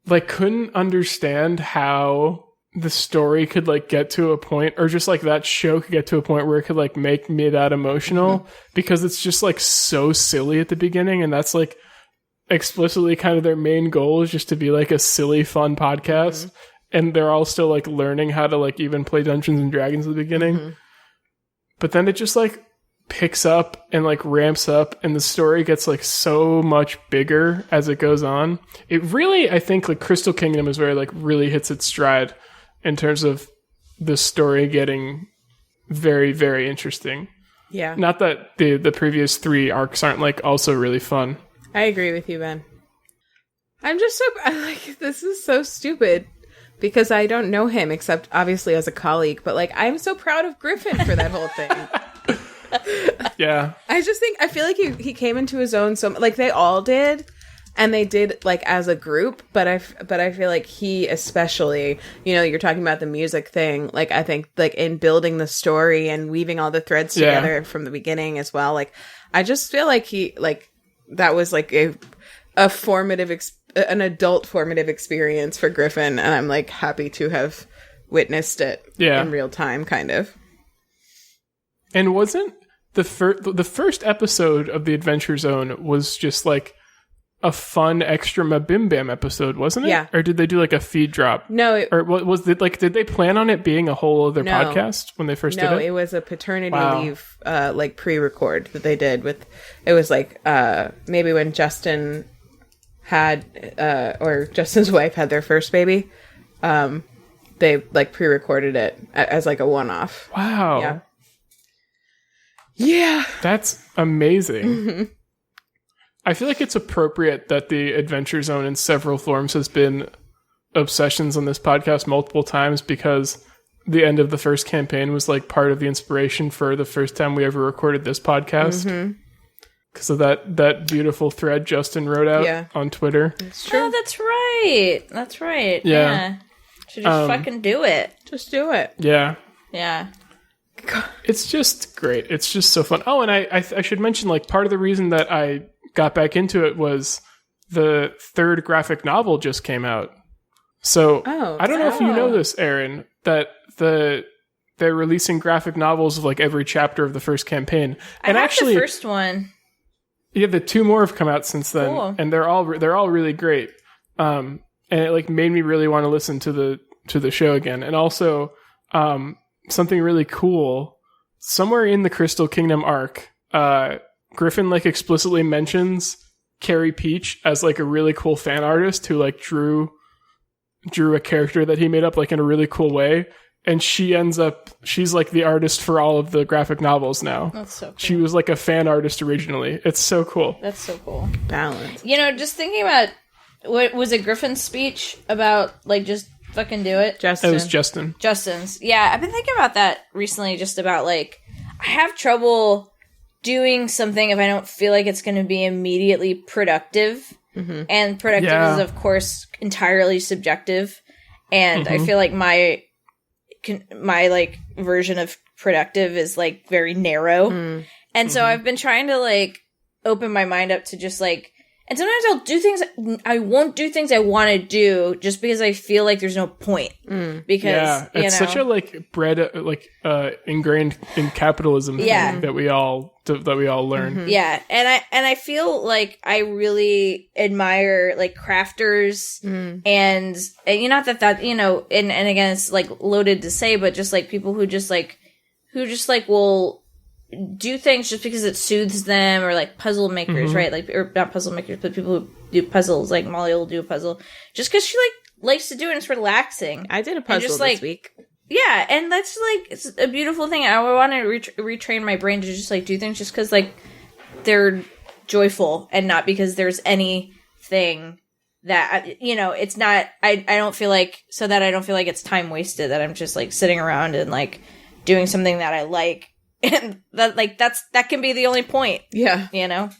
like couldn't understand how the story could like get to a point, or just like that show could get to a point where it could like make me that emotional, because it's just like so silly at the beginning, and that's like explicitly kind of their main goal, is just to be like a silly, fun podcast, and they're all still like learning how to like even play Dungeons and Dragons at the beginning. But then it just like picks up and like ramps up, and the story gets like so much bigger as it goes on. It really, I think, like Crystal Kingdom is where it like really hits its stride in terms of the story getting very, very interesting. Yeah. Not that the previous 3 arcs aren't like also really fun. I agree with you, Ben. I'm just so like, this is so stupid because I don't know him except obviously as a colleague, but like I'm so proud of Griffin for that whole thing. Yeah. I feel like he came into his own, so like they all did, and they did like as a group, but I feel like he especially, you know, you're talking about the music thing, like I think like in building the story and weaving all the threads together from the beginning as well, like I just feel like he, like that was like a formative an adult formative experience for Griffin, and I'm like happy to have witnessed it in real time, kind of. And wasn't the first episode of the Adventure Zone was just like a fun extra Mabim Bam episode, wasn't it? Yeah. Or did they do like a feed drop? No. Or was it like, did they plan on it being a whole other podcast when they first did it? No, it was a paternity leave, like pre-record that they did with, it was like, maybe when Justin had, or Justin's wife had their first baby, they like pre-recorded it as like a one-off. Wow. Yeah. Yeah. That's amazing. I feel like it's appropriate that the Adventure Zone in several forms has been obsessions on this podcast multiple times, because the end of the first campaign was like part of the inspiration for the first time we ever recorded this podcast. Because of that beautiful thread Justin wrote out on Twitter. It's true. Oh, that's right. That's right. Yeah. Should just fucking do it. Just do it. Yeah. Yeah. It's just great. It's just so fun. Oh, and I should mention, like, part of the reason that I got back into it was the 3rd graphic novel just came out. So I don't know if you know this, Erin, that they're releasing graphic novels of like every chapter of the first campaign. And I have actually, the first one. Yeah, the 2 more have come out since then, and they're all really great. And it like made me really want to listen to the show again. And also, something really cool, somewhere in the Crystal Kingdom arc, Griffin like explicitly mentions Carrie Peach as like a really cool fan artist who like drew a character that he made up like in a really cool way, and she's like the artist for all of the graphic novels now. That's so cool. She was like a fan artist originally. It's so cool. That's so cool. Balance. You know, just thinking about, what was it, Griffin's speech about like just fucking do it? Justin. It was Justin. Justin's. Yeah, I've been thinking about that recently, just about like, I have trouble doing something if I don't feel like it's going to be immediately productive. And productive is, of course, entirely subjective. And I feel like my like version of productive is like very narrow. And so I've been trying to like open my mind up to just like, and sometimes I'll do things, I won't do things I want to do just because I feel like there's no point. Because, it's such a like ingrained in capitalism thing that we all learn. Yeah. And I feel like I really admire like crafters and you know, that, you know, and again, it's like loaded to say, but just like people who just like will do things just because it soothes them, or like puzzle makers, right? Like, or not puzzle makers, but people who do puzzles. Like Molly will do a puzzle just because she like likes to do it and it's relaxing. I did a puzzle just, this week. Yeah, and that's like, it's a beautiful thing. I want to retrain my brain to just like do things just because like they're joyful and not because there's anything that, you know, it's not, I don't feel like, so that I don't feel like it's time wasted, that I'm just like sitting around and like doing something that I like. And that, like, that can be the only point. Yeah. You know?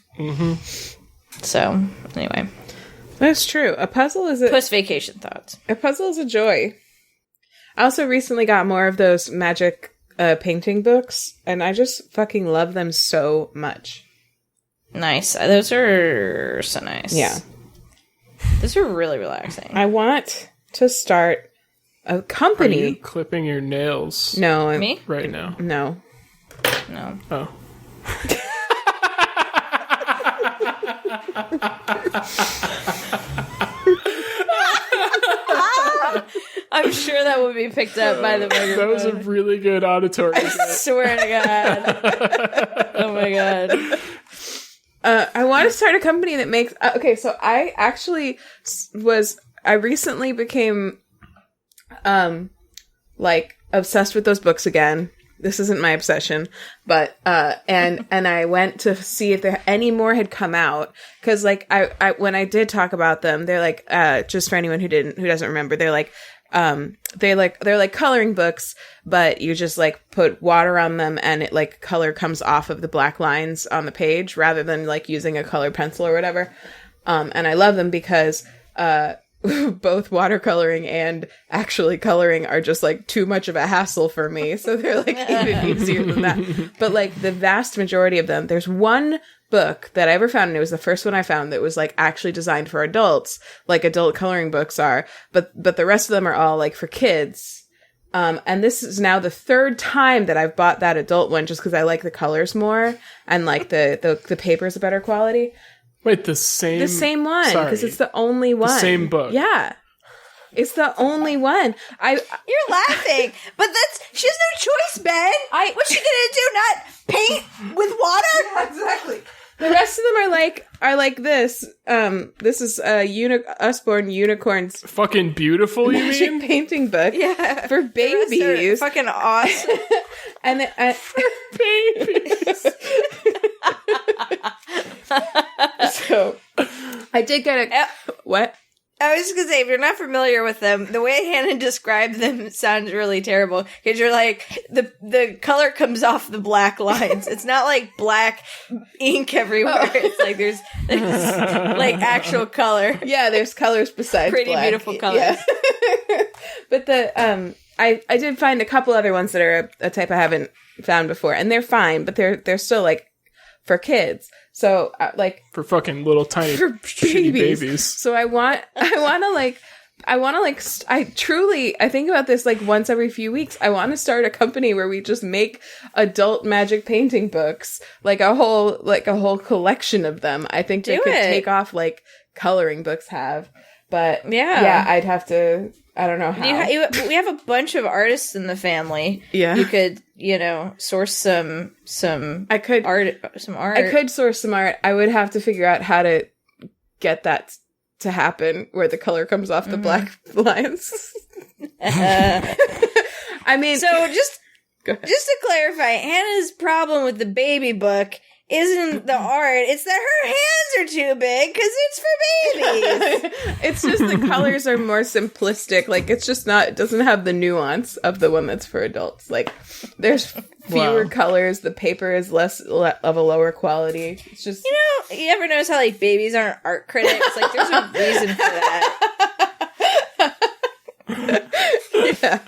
So, anyway. That's true. A puzzle is Post-vacation thoughts. A puzzle is a joy. I also recently got more of those magic painting books, and I just fucking love them so much. Nice. Those are so nice. Yeah. Those are really relaxing. I want to start a company. Are you clipping your nails? No. Me? Right now. No. No. Oh. I'm sure that would be picked up by the microphone. That was a really good auditory. I swear to God. Oh my God. I want to start a company that makes... okay, so I actually I recently became, like, obsessed with those books again. This isn't my obsession, but, and I went to see if there any more had come out. Cause like, I when I did talk about them, they're like, just for anyone who doesn't remember, they're like coloring books, but you just like put water on them and it like color comes off of the black lines on the page rather than like using a color pencil or whatever. And I love them because, both watercoloring and actually coloring are just like too much of a hassle for me. So they're like even easier than that. But like the vast majority of them, there's one book that I ever found, and it was the first one I found that was like actually designed for adults, like adult coloring books are. But the rest of them are all like for kids. And this is now the third time that I've bought that adult one just because I like the colors more and like the paper's a better quality. Wait, the same one, because it's the only one. The same book. Yeah. It's the only one. You're laughing, but she has no choice, Ben. What's she gonna do? Not paint with water? Yeah, exactly. The rest of them are like this. This is Usborn Unicorns. Fucking beautiful, you magic mean? Painting book. Yeah. For babies. Fucking awesome. And for babies. So, I did get a... What? I was just gonna say, if you're not familiar with them, the way Hannah described them sounds really terrible. Because you're like, the color comes off the black lines. It's not like black ink everywhere. It's like there's like actual color. Yeah, there's colors besides pretty black. Beautiful colors. Yeah. But I did find a couple other ones that are a type I haven't found before, and they're fine, but they're still like for kids. So like for fucking little tiny for babies. So I think about this like once every few weeks. I want to start a company where we just make adult magic painting books, like a whole collection of them. I think they could take off like coloring books have. But yeah, I'd have to. I don't know how. We have a bunch of artists in the family. Yeah, you could, source some. I could art. I could source some art. I would have to figure out how to get that to happen, where the color comes off the black lines. I mean, so just to clarify, Hannah's problem with the baby book isn't the art, it's that her hands are too big because it's for babies. It's just the colors are more simplistic. Like, it's just not, it doesn't have the nuance of the one that's for adults. Like, there's fewer colors, the paper is less of a lower quality. It's just, you ever notice how like babies aren't art critics? Like, there's a reason for that. Yeah.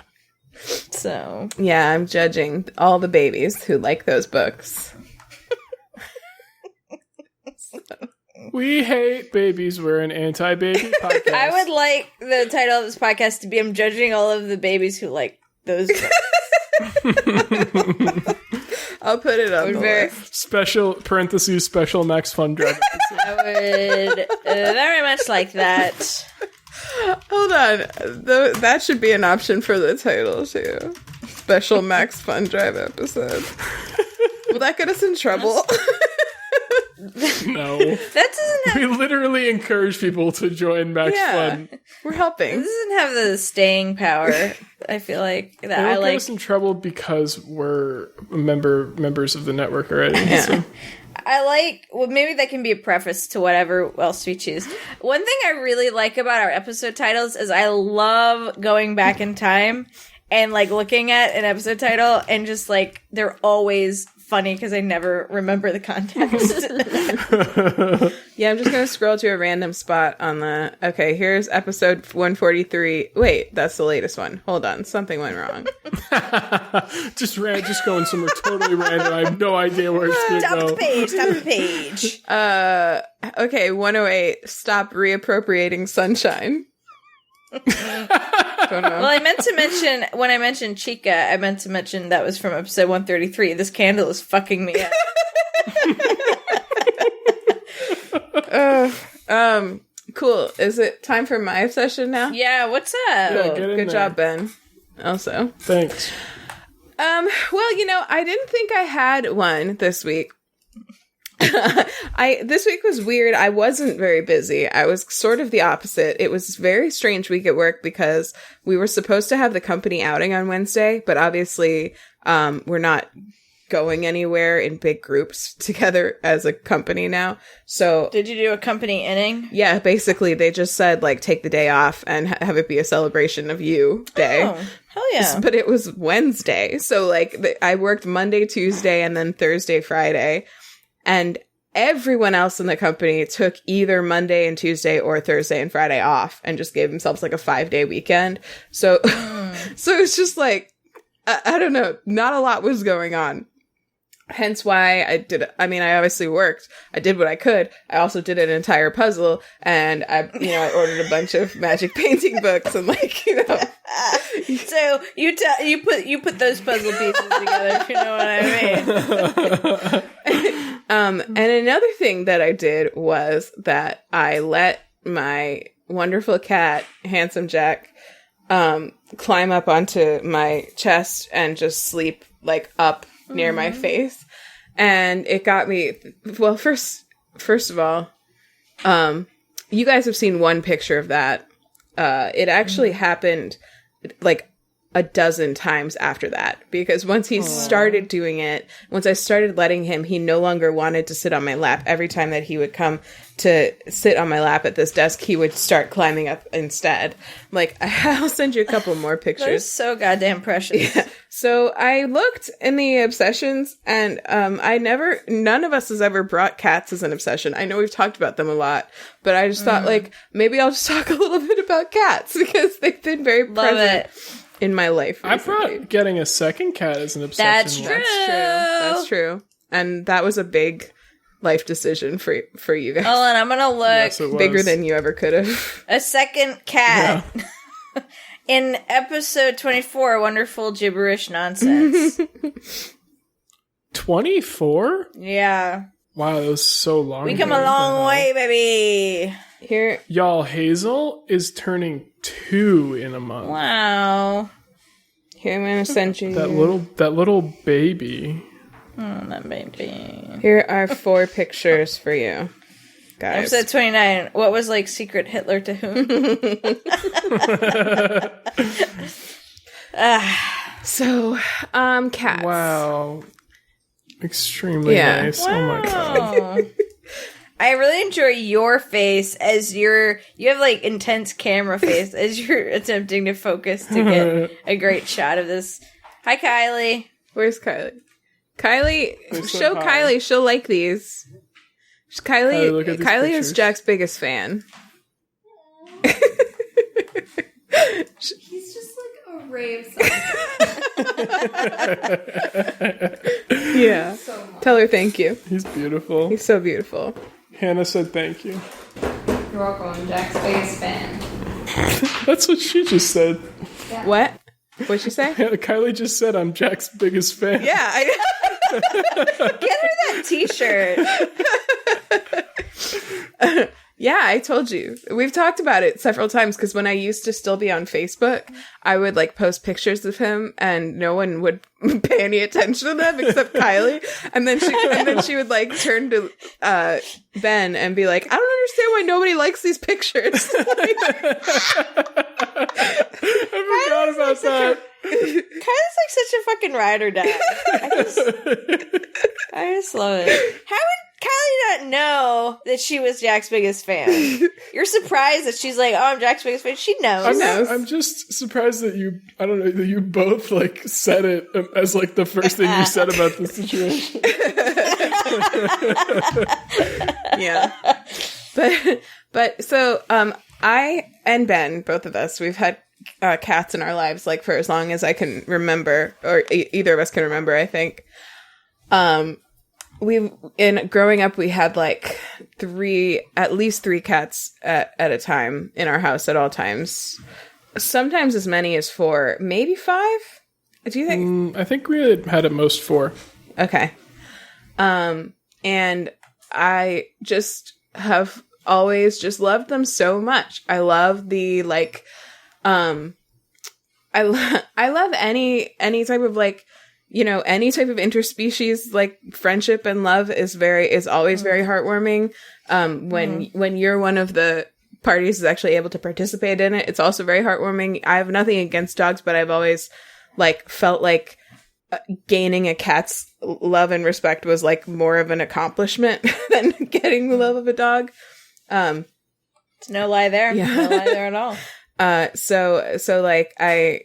So yeah, I'm judging all the babies who like those books. We hate babies. We're an anti-baby podcast. I would like the title of this podcast to be "I'm judging all of the babies who like those." I'll put it on the list. Special parentheses special Max Fun Drive episode. I would very much like that. Hold on. That should be an option for the title, too. Special Max Fun Drive episode. Will that get us in trouble? No. That doesn't have... We literally encourage people to join Max Fun. We're helping. This doesn't have the staying power. I feel like that. It'll get us in trouble because we're members of the network already. Yeah. So. Well, maybe that can be a preface to whatever else we choose. One thing I really like about our episode titles is I love going back in time and like looking at an episode title and just like they're always funny because I never remember the context. Yeah, I'm just going to scroll to a random spot on the... Okay, here's episode 143. Wait, that's the latest one. Hold on, something went wrong. just going somewhere totally random. I have no idea where it's going to go. Top the page. Okay, 108. Stop reappropriating sunshine. Don't know. Well, I meant to mention, when I mentioned Chica, I meant to mention that was from episode 133. This candle is fucking me up. Cool. Is it time for my obsession now? Yeah, what's up? Cool. Get in Good there. job, Ben. Also. Thanks. Well, I didn't think I had one this week. This week was weird. I wasn't very busy. I was sort of the opposite. It was a very strange week at work because we were supposed to have the company outing on Wednesday, but obviously, we're not going anywhere in big groups together as a company now. So Did you do a company inning? yeah, basically they just said like take the day off and have it be a celebration of you day. Oh, hell yeah. But it was Wednesday. So like I worked Monday, Tuesday, and then Thursday, Friday. And everyone else in the company took either Monday and Tuesday or Thursday and Friday off and just gave themselves like a 5-day weekend. So, so it's just like, I don't know, not a lot was going on. Hence why I obviously worked. I did what I could. I also did an entire puzzle and I ordered a bunch of magic painting books and So you put those puzzle pieces together, if you know what I mean. And another thing that I did was that I let my wonderful cat, Handsome Jack, climb up onto my chest and just sleep like up near my face. And it got me, well, first of all, you guys have seen one picture of that. It actually happened like a dozen times after that, because once he started doing it, once I started letting him, he no longer wanted to sit on my lap. Every time that he would come to sit on my lap at this desk, he would start climbing up instead. Like, I'll send you a couple more They're pictures. so goddamn precious. Yeah. So I looked in the obsessions and none of us has ever brought cats as an obsession. I know we've talked about them a lot, but I just thought like, maybe I'll just talk a little bit about cats because they've been very present in my life recently. I brought getting a second cat as an obsession. That's once. true. That's true. And that was a big life decision for you guys. Hold on, I'm gonna look. Yes, it was. Bigger than you ever could have. A second cat. Yeah. In episode 24, Wonderful Gibberish Nonsense. 24? Yeah. Wow, that was so long We come ago. a long way, baby. Here, Y'all, Hazel is turning 2 in a month. Wow. I'm gonna send you. That little baby. Oh, that baby. Here are 4 pictures for you, guys. Episode 29. What was like secret Hitler to whom? So, cats. Wow. Extremely nice. Wow. Oh my god. I really enjoy your face as you have like intense camera face as you're attempting to focus to get a great shot of this. Hi, Kylie. Where's Kylie? Kylie, show hi. Kylie. She'll like these. Kylie, look at these Kylie is pictures. Jack's biggest fan. He's just like a ray of sunshine. Yeah. Tell her thank you. He's beautiful. He's so beautiful. Hannah said thank you. You're welcome, Jack's biggest fan. That's what she just said. Yeah. What? What'd she say? Kylie just said I'm Jack's biggest fan. Yeah. Get her that t-shirt. Yeah, I told you. We've talked about it several times because when I used to still be on Facebook, I would like post pictures of him and no one would pay any attention to them except Kylie. And then she would like turn to Ben and be like, I don't understand why nobody likes these pictures. I forgot about that. Kyle's like such a fucking ride or die. I just love it. How would Kylie not know that she was Jack's biggest fan? You're surprised that she's like, oh, I'm Jack's biggest fan. She knows. I'm just surprised that that you both like said it as like the first thing you said about the situation. Yeah. But so I and Ben, both of us, we've had cats in our lives like for as long as I can remember, or either of us can remember, I think. Growing up, we had like at least three cats at a time in our house at all times. Sometimes as many as 4, maybe 5. Do you think? I think we had at most 4. Okay. And I just have always just loved them so much. I love the like, I love any type of like, you know, any type of interspecies like friendship and love is always very heartwarming. When you're one of the parties is actually able to participate in it, it's also very heartwarming. I have nothing against dogs, but I've always like felt like gaining a cat's love and respect was like more of an accomplishment than getting the love of a dog. It's no lie there. Yeah. No lie there at all. So like I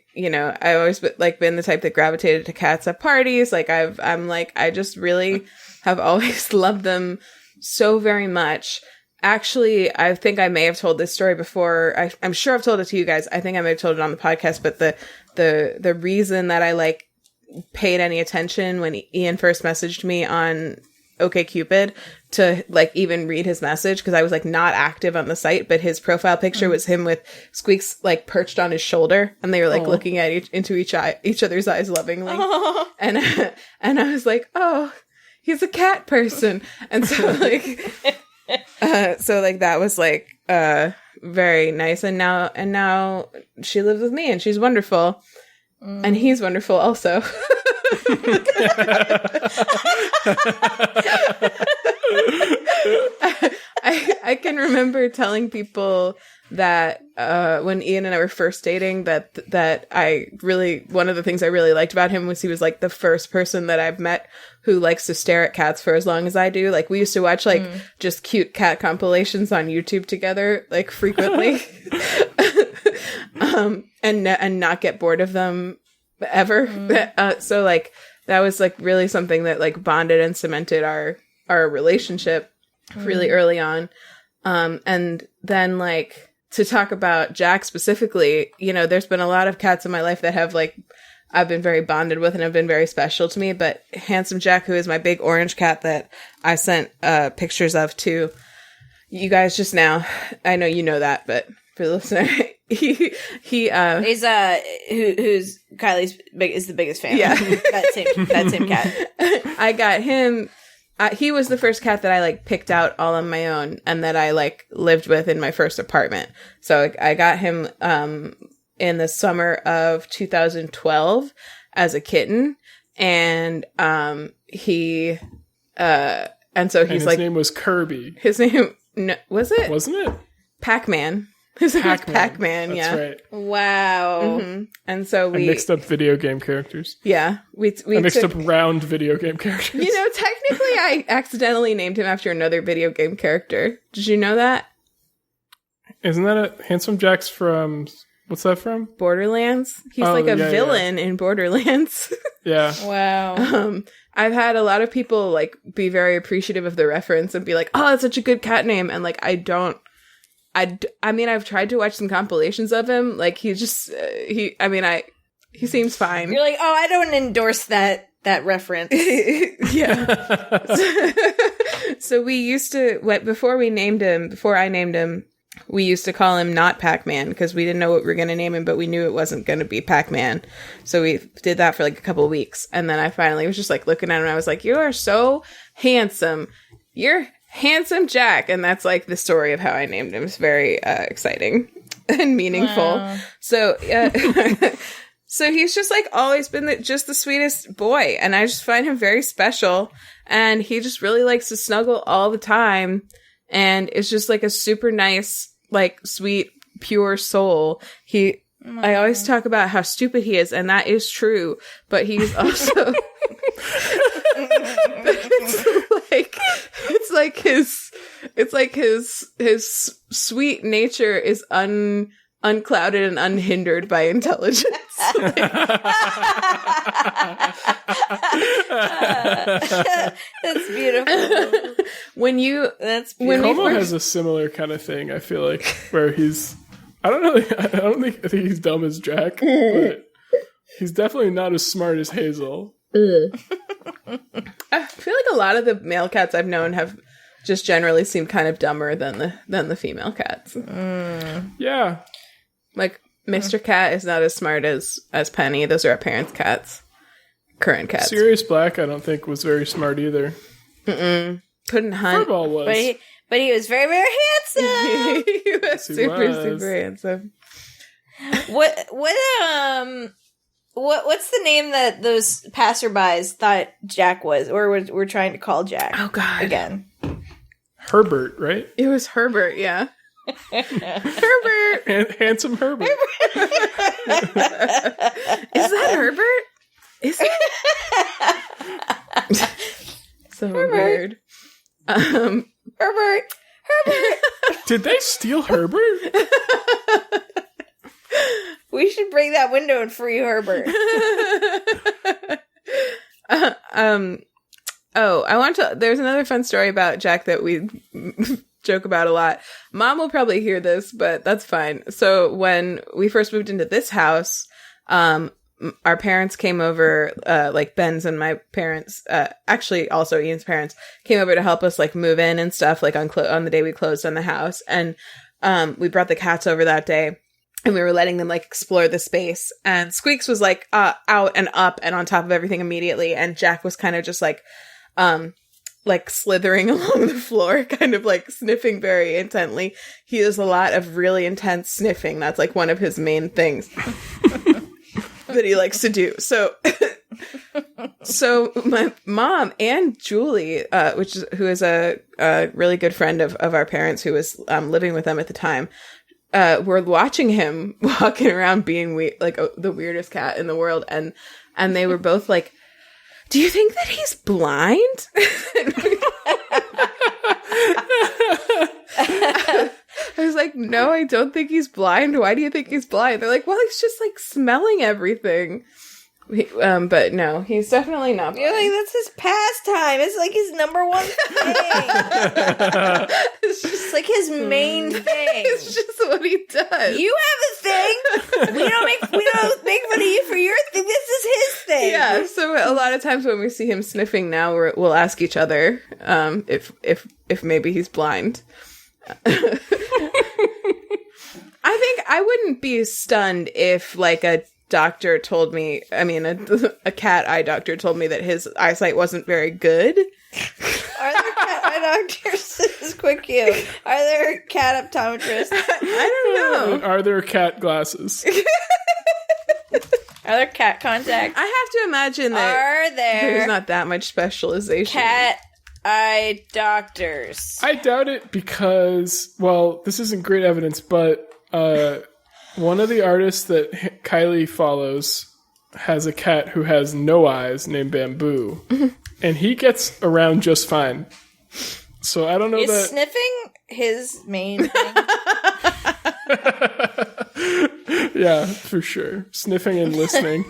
always been the type that gravitated to cats at parties. Like I just really have always loved them so very much. Actually, I think I may have told this story before. I'm sure I've told it to you guys. I think I may have told it on the podcast, but the reason that I like paid any attention when Ian first messaged me on OkCupid to like even read his message, because I was like not active on the site, but his profile picture was him with Squeaks like perched on his shoulder, and they were like looking at into each other's eyes lovingly. And I was like, oh, he's a cat person. And so like that was like very nice. And now she lives with me and she's wonderful. And he's wonderful also. I can remember telling people that when Ian and I were first dating that I really, one of the things I really liked about him was he was like the first person that I've met who likes to stare at cats for as long as I do. Like we used to watch like just cute cat compilations on YouTube together like frequently. And not get bored of them ever. So like that was like really something that like bonded and cemented our relationship really early on. And then like to talk about Jack specifically, you know, there's been a lot of cats in my life that have like I've been very bonded with and have been very special to me. But Handsome Jack, who is my big orange cat that I sent pictures of to you guys just now, I know you know that, but for the listener, he's who's Kylie's is the biggest fan. Yeah. that same cat. I got him. He was the first cat that I like picked out all on my own and that I like lived with in my first apartment. So I got him in the summer of 2012 as a kitten, and his name was Kirby. His name was it? Wasn't it? Pac-Man. His name was Pac-Man. That's yeah. right. Wow. Mm-hmm. And so I mixed up video game characters. Yeah, we mixed up round video game characters. You know, technically, I accidentally named him after another video game character. Did you know that? Isn't that a Handsome Jack's from? What's that from? Borderlands. He's like a villain in Borderlands. Yeah. Wow. I've had a lot of people like be very appreciative of the reference and be like, "Oh, that's such a good cat name," and like I mean, I've tried to watch some compilations of him. Like, he just, he seems fine. You're like, oh, I don't endorse that reference. Yeah. So we used to, before I named him, we used to call him not Pac-Man because we didn't know what we were going to name him, but we knew it wasn't going to be Pac-Man. So we did that for like a couple of weeks. And then I finally was just like looking at him and I was like, you are so handsome. You're handsome Jack. And that's like the story of how I named him. It's very exciting and meaningful. Wow. So, so he's just like always been just the sweetest boy. And I just find him very special. And he just really likes to snuggle all the time. And it's just like a super nice, like sweet, pure soul. I always talk about how stupid he is, and that is true. But he's also, it's like his sweet nature is unclouded and unhindered by intelligence. That's beautiful. Homo has a similar kind of thing, I feel like, where he's I think he's dumb as Jack, but he's definitely not as smart as Hazel. I feel like a lot of the male cats I've known have just generally seemed kind of dumber than the female cats. Yeah. Like Mr. Cat is not as smart as Penny. Those are our parents' cats. Current cats. Sirius Black, I don't think, was very smart either. Couldn't hunt. Furball was. But he was very, very handsome. He was super handsome. What's the name that those passerbys thought Jack was, or were trying to call Jack? Oh God! Again, Herbert, right? It was Herbert. Yeah. Herbert, handsome Herbert. Is that Herbert? Is it? So Herbert. Weird. Herbert. Did they steal Herbert? We should break that window and free Herbert. There's another fun story about Jack that we joke about a lot. Mom will probably hear this, but that's fine. So when we first moved into this house, our parents came over, like Ben's and my parents, actually also Ian's parents came over to help us like move in and stuff, like on the day we closed on the house. And we brought the cats over that day. And we were letting them like explore the space, and Squeaks was like out and up and on top of everything immediately, and Jack was kind of just like slithering along the floor, kind of like sniffing very intently. He does a lot of really intense sniffing. That's like one of his main things that he likes to do. So my mom and Julie, who is a really good friend of our parents, who was living with them at the time, were watching him walking around being the weirdest cat in the world, and they were both like, "Do you think that he's blind?" I was like, "No, I don't think he's blind. Why do you think he's blind?" They're like, "Well, he's just like smelling everything." But no, he's definitely not blind. You're like, that's his pastime. It's like his number one thing. It's just like his main thing. It's just what he does. You have a thing. We don't make fun of you for your thing. This is his thing. Yeah. So a lot of times when we see him sniffing now, we'll ask each other if maybe he's blind. I think I wouldn't be stunned if like a doctor told me, a cat eye doctor told me that his eyesight wasn't very good. Are there cat eye doctors? This is quick cue. Are there cat optometrists? I don't know. Are there cat glasses? Are there cat contacts? I have to imagine that there's not that much specialization. Cat eye doctors. I doubt it because, well, this isn't great evidence, but one of the artists that Kylie follows has a cat who has no eyes named Bamboo, and he gets around just fine. So I don't know Is sniffing his main thing? Yeah, for sure. Sniffing and listening.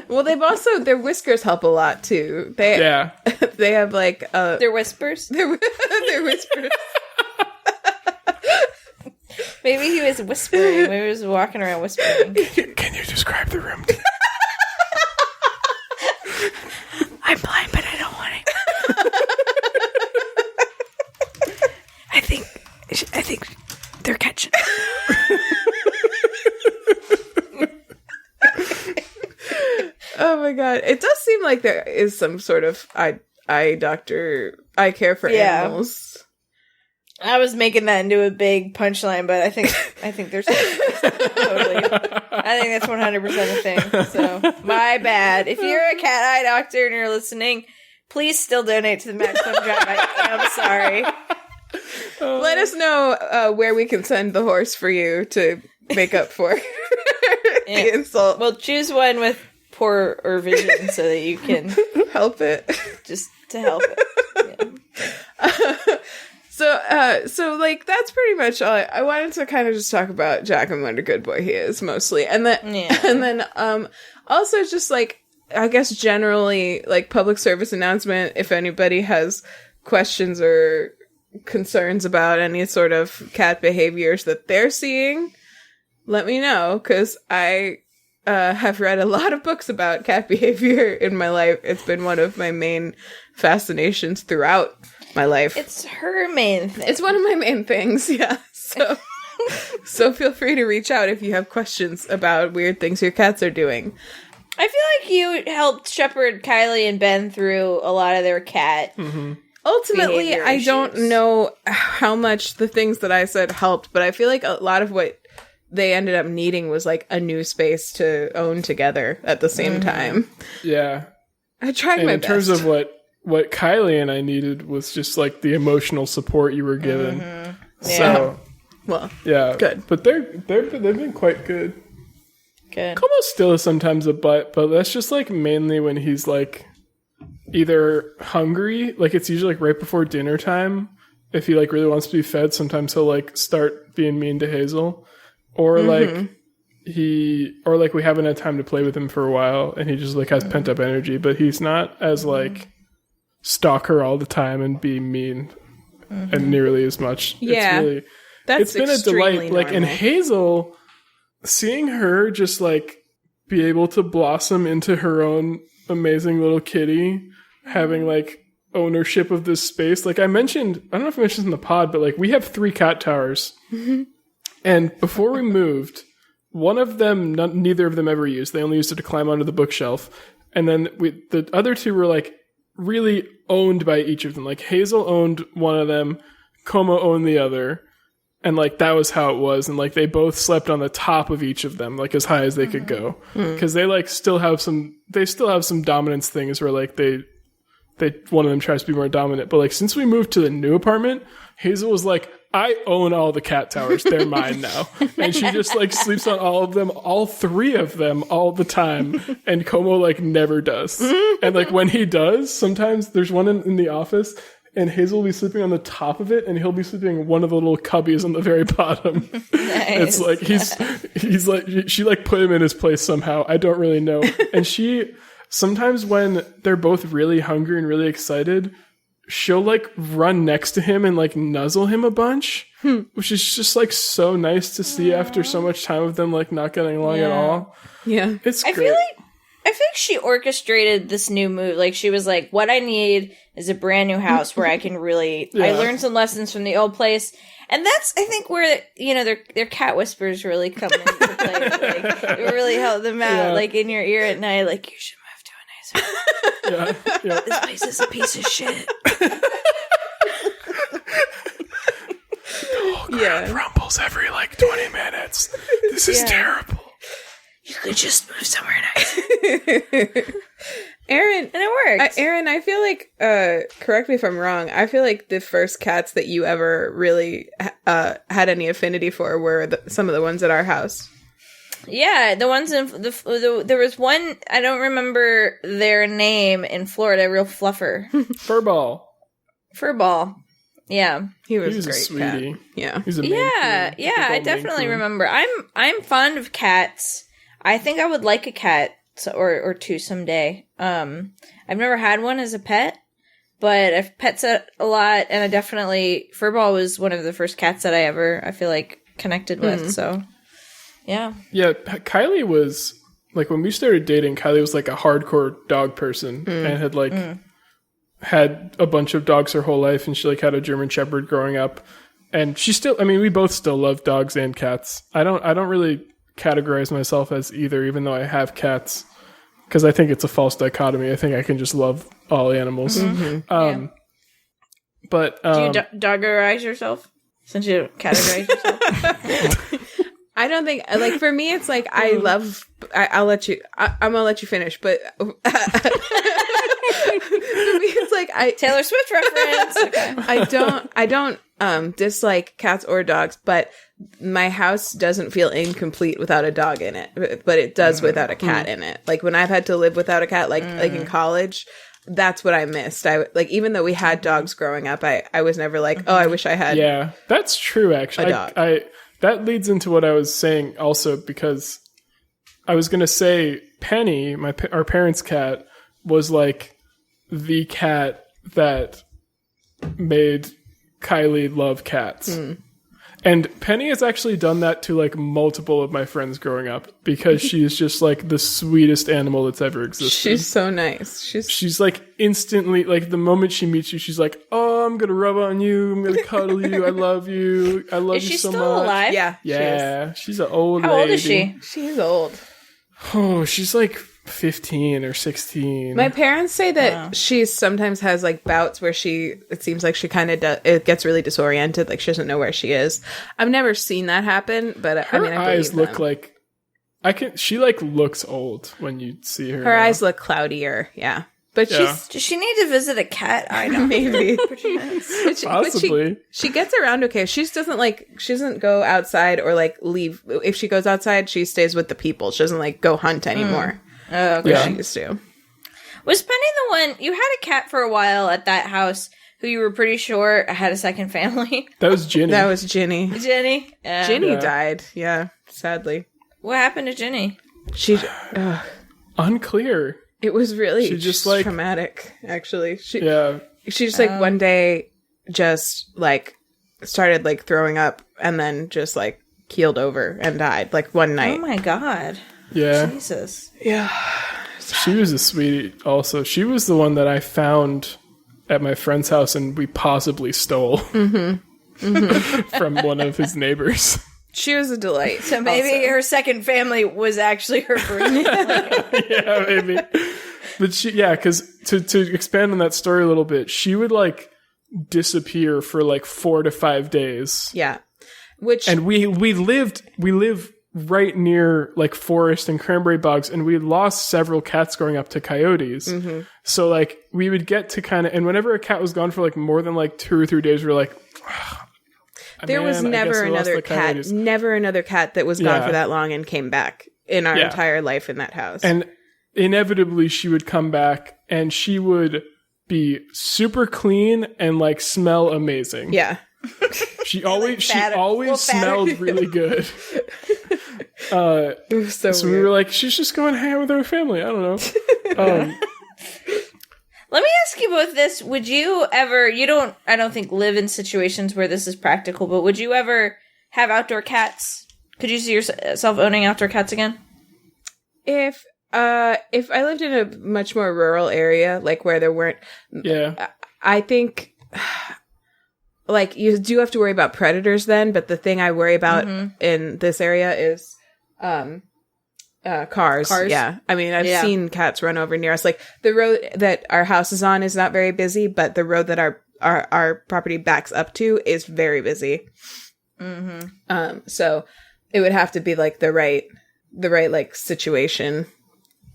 Well, their whiskers help a lot too. They have like their whispers. Their whispers. Maybe he was whispering. Maybe he was walking around whispering. Can you describe the room? I'm blind, but I don't want Oh my god. It does seem like there is some sort of eye doctor, eye care for animals. I was making that into a big punchline, but I think there's totally. I think that's 100% a thing. So my bad. If you're a cat eye doctor and you're listening, please still donate to the Max Fun Drive. I am sorry. Let us know where we can send the horse for you to make up for the insult. Well, choose one with poor or vision so that you can help it. Just to help it. Yeah. So like that's pretty much all. I wanted to kind of just talk about Jack and what a good boy he is mostly, and then also just like I guess generally like public service announcement. If anybody has questions or concerns about any sort of cat behaviors that they're seeing, let me know, because I have read a lot of books about cat behavior in my life. It's been one of my main fascinations throughout my life. It's her main thing. It's one of my main things, yeah. So feel free to reach out if you have questions about weird things your cats are doing. I feel like you helped shepherd Kylie and Ben through a lot of their cat. Mm-hmm. Ultimately, I don't know how much the things that I said helped, but I feel like a lot of what they ended up needing was like a new space to own together at the same time. Yeah. I tried my best. In terms of what Kylie and I needed was just like the emotional support you were given. Mm-hmm. So, well, yeah, good. But they've been quite good. Good. Como still is sometimes a butt, but that's just like mainly when he's like either hungry, like it's usually like right before dinner time. If he like really wants to be fed, sometimes he'll like start being mean to Hazel, or like we haven't had time to play with him for a while, and he just like has pent up energy. But he's not as like stalk her all the time and be mean and nearly as much. Yeah, it's been a delight. Like, and Hazel, seeing her just like be able to blossom into her own amazing little kitty, having like ownership of this space. Like I don't know if I mentioned in the pod, but like we have 3 cat towers. And before we moved, one of them, neither of them ever used. They only used it to climb onto the bookshelf. And then the other 2 were like really owned by each of them. Like Hazel owned one of them, Como owned the other. And like that was how it was. And like they both slept on the top of each of them, like as high as they could go. Because they like still have some dominance things where like they one of them tries to be more dominant. But like since we moved to the new apartment, Hazel was like, I own all the cat towers. They're mine now. And she just like sleeps on all of them, all 3 of them all the time. And Como like never does. And like when he does, sometimes there's one in the office and Hazel will be sleeping on the top of it and he'll be sleeping in one of the little cubbies on the very bottom. Nice. It's like he's like, she like put him in his place somehow. I don't really know. And she, sometimes when they're both really hungry and really excited, she'll like run next to him and like nuzzle him a bunch, which is just like so nice to see after so much time of them like not getting along at all. Yeah, it's great. I feel like she orchestrated this new move. Like she was like, what I need is a brand new house where I can really, I learned some lessons from the old place. And that's, I think, where, you know, their cat whispers really come into play. Like, it really helped them out, like in your ear at night, like, you should move to a nice house. Yeah. This place is a piece of shit. Ground rumbles every like 20 minutes. This is terrible. You could just move somewhere nice. Erin, and it worked. Erin, I feel like, correct me if I'm wrong, I feel like the first cats that you ever really had any affinity for were some of the ones at our house. Yeah, the ones in there was one, I don't remember their name, in Florida, real fluffer. Furball. Yeah. He was a great sweetie. Cat. Yeah. He's a I definitely remember. I'm fond of cats. I think I would like a cat or 2 someday. I've never had one as a pet, but I've pets a lot, and I definitely, Furball was one of the first cats that I feel like connected with, so yeah. Yeah, Kylie was, like, when we started dating, Kylie was like a hardcore dog person and had like had a bunch of dogs her whole life, and she like had a German Shepherd growing up, and she still, I mean, we both still love dogs and cats. I don't really categorize myself as either, even though I have cats, because I think it's a false dichotomy. I think I can just love all animals. Mm-hmm. But do you doggerize yourself since you categorize yourself? I don't think, like, for me, it's like, I'm gonna let you finish, but for me, it's like, Taylor Swift reference. Okay. I don't dislike cats or dogs, but my house doesn't feel incomplete without a dog in it, but it does without a cat in it. Like, when I've had to live without a cat, like in college, that's what I missed. Even though we had dogs growing up, I was never like, oh, I wish I had. Yeah, that's true, actually. A dog. That leads into what I was saying also, because I was going to say Penny, our parents' cat, was like the cat that made Kylie love cats. And Penny has actually done that to like multiple of my friends growing up, because she is just like the sweetest animal that's ever existed. She's so nice. She's like instantly, like the moment she meets you, she's like, "Oh, I'm gonna rub on you. I'm gonna cuddle you. I love you. I love you so much." Is she still alive? Yeah. She's an old lady. How old is she? She's old. Oh, she's like 15 or 16. My parents say that she sometimes has like bouts where it seems like she kind of it gets really disoriented, like she doesn't know where she is. I've never seen that happen, but her I mean, I eyes look them. like she like looks old when you see her. Her eyes look cloudier, yeah. But does she need to visit a cat eye doctor? Maybe. Possibly. She gets around okay. She doesn't go outside or like leave. If she goes outside, she stays with the people. She doesn't like go hunt anymore. Oh, okay. Yeah. She used to. Was Penny the one you had a cat for a while at that house who you were pretty sure had a second family? That was Ginny. That was Ginny. Ginny? Ginny died. Yeah, sadly. What happened to Ginny? She unclear. It was really she just like traumatic, actually. She just like one day just like started like throwing up and then just like keeled over and died like one night. Oh my god. Yeah. Jesus. Yeah. She was a sweetie also. She was the one that I found at my friend's house and we possibly stole from one of his neighbors. She was a delight. So maybe her second family was actually her breeding. Yeah, maybe. But because to expand on that story a little bit, she would like disappear for like 4 to 5 days. Yeah. And we live right near like forest and cranberry bogs, and we lost several cats growing up to coyotes. So like we would get to kind of, and whenever a cat was gone for like more than like 2 or 3 days, we were like, there was never another cat that was gone for that long and came back in our entire life in that house. And inevitably she would come back and she would be super clean and like smell amazing. Yeah. She always smelled really good. It was so we were like, she's just going to hang out with her family. I don't know. Let me ask you both this. Would you ever, I don't think live in situations where this is practical, but would you ever have outdoor cats? Could you see yourself owning outdoor cats again? If I lived in a much more rural area, like where there weren't, I think, like, you do have to worry about predators then, but the thing I worry about in this area is, cars. Yeah. I mean, I've seen cats run over near us. Like the road that our house is on is not very busy, but the road that our property backs up to is very busy. So it would have to be like the right like situation.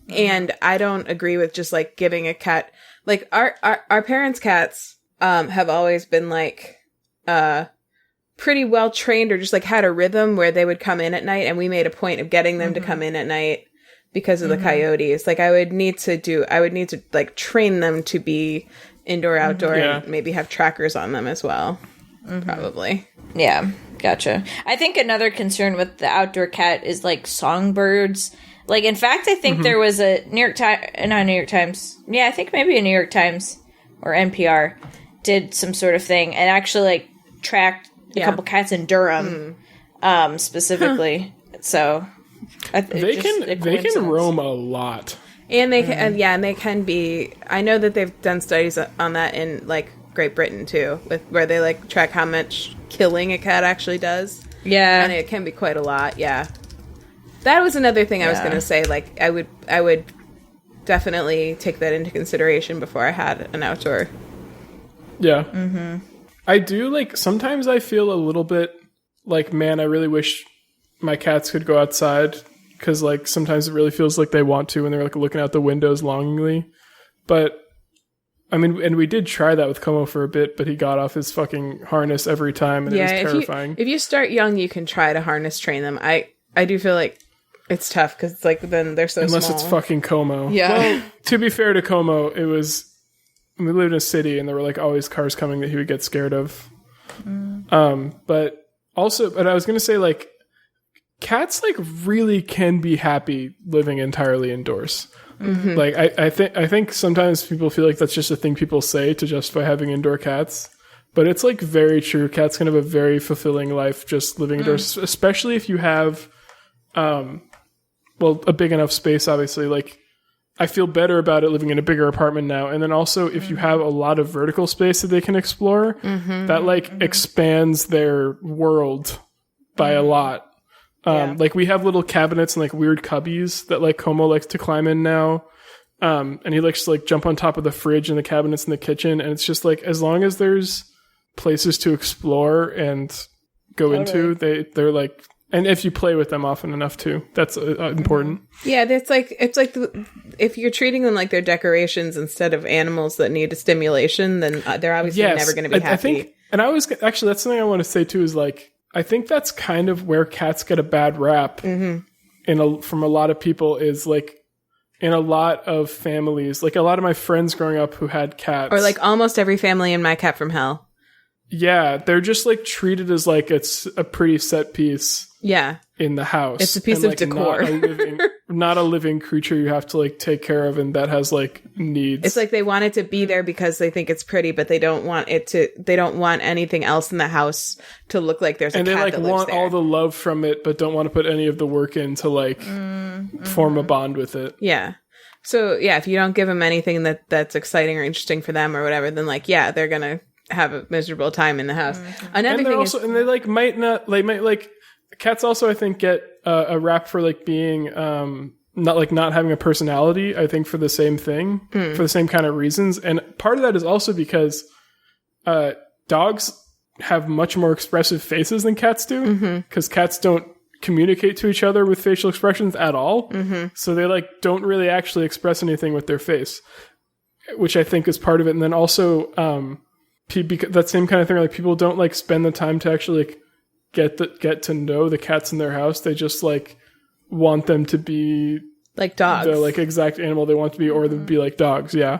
And I don't agree with just like giving a cat, like our parents' cats, have always been like, pretty well trained, or just like had a rhythm where they would come in at night, and we made a point of getting them to come in at night because of the coyotes. Like I would need to like train them to be indoor, outdoor, and maybe have trackers on them as well. Probably. Yeah. Gotcha. I think another concern with the outdoor cat is like songbirds. Like, in fact, I think there was a New York Times. Yeah, I think maybe a New York Times or NPR did some sort of thing and actually like tracked a couple cats in Durham, specifically. So they can roam a lot, and they can, and they can be. I know that they've done studies on that in like Great Britain too, where they like track how much killing a cat actually does. Yeah, and it can be quite a lot. Yeah, that was another thing I was going to say. Like, I would definitely take that into consideration before I had an outdoor. Yeah. Mm-hmm. I do, like, sometimes I feel a little bit like, man, I really wish my cats could go outside, because, like, sometimes it really feels like they want to when they're, like, looking out the windows longingly. But, I mean, and we did try that with Como for a bit, but he got off his fucking harness every time, and it was terrifying. If you start young, you can try to harness train them. I do feel like it's tough, because it's like, then they're so Unless small. it's fucking Como. Yeah. Well, to be fair to Como, we lived in a city, and there were, like, always cars coming that he would get scared of. But I was going to say, like, cats, like, really can be happy living entirely indoors. Mm-hmm. Like, I think sometimes people feel like that's just a thing people say to justify having indoor cats. But it's, like, very true. Cats can have a very fulfilling life just living indoors, especially if you have, a big enough space, obviously. Like, I feel better about it living in a bigger apartment now. And then also, if you have a lot of vertical space that they can explore, that, like, expands their world by a lot. Like, we have little cabinets and, like, weird cubbies that, like, Como likes to climb in now. And he likes to, like, jump on top of the fridge and the cabinets in the kitchen. And it's just, like, as long as there's places to explore and go into, they're, like... And if you play with them often enough too, that's important. Yeah, it's like if you're treating them like they're decorations instead of animals that need a stimulation, then they're obviously never going to be happy. I think, and I was actually, that's something I want to say too, is like, I think that's kind of where cats get a bad rap from a lot of people, is like, in a lot of families, like a lot of my friends growing up who had cats, or like almost every family in My Cat from Hell. Yeah, they're just like treated as like it's a pretty set piece. Yeah, in the house, it's a piece of decor, not a living creature you have to like take care of, and that has like needs. It's like they want it to be there because they think it's pretty, but they don't want it to. They don't want anything else in the house to look like there's a cat that lives there. And they like want all the love from it, but don't want to put any of the work in to like form a bond with it. Yeah. So yeah, if you don't give them anything that's exciting or interesting for them or whatever, then like they're gonna have a miserable time in the house. Another thing is, and they like might not like. Cats also, I think, get a rap for like being not having a personality. I think for the same thing, for the same kind of reasons, and part of that is also because dogs have much more expressive faces than cats do, because cats don't communicate to each other with facial expressions at all, so they like don't really actually express anything with their face, which I think is part of it. And then also that same kind of thing, like people don't like spend the time to actually like get to know the cats in their house. They just like want them to be like dogs, the like exact animal they want to be, or they be like dogs. Yeah.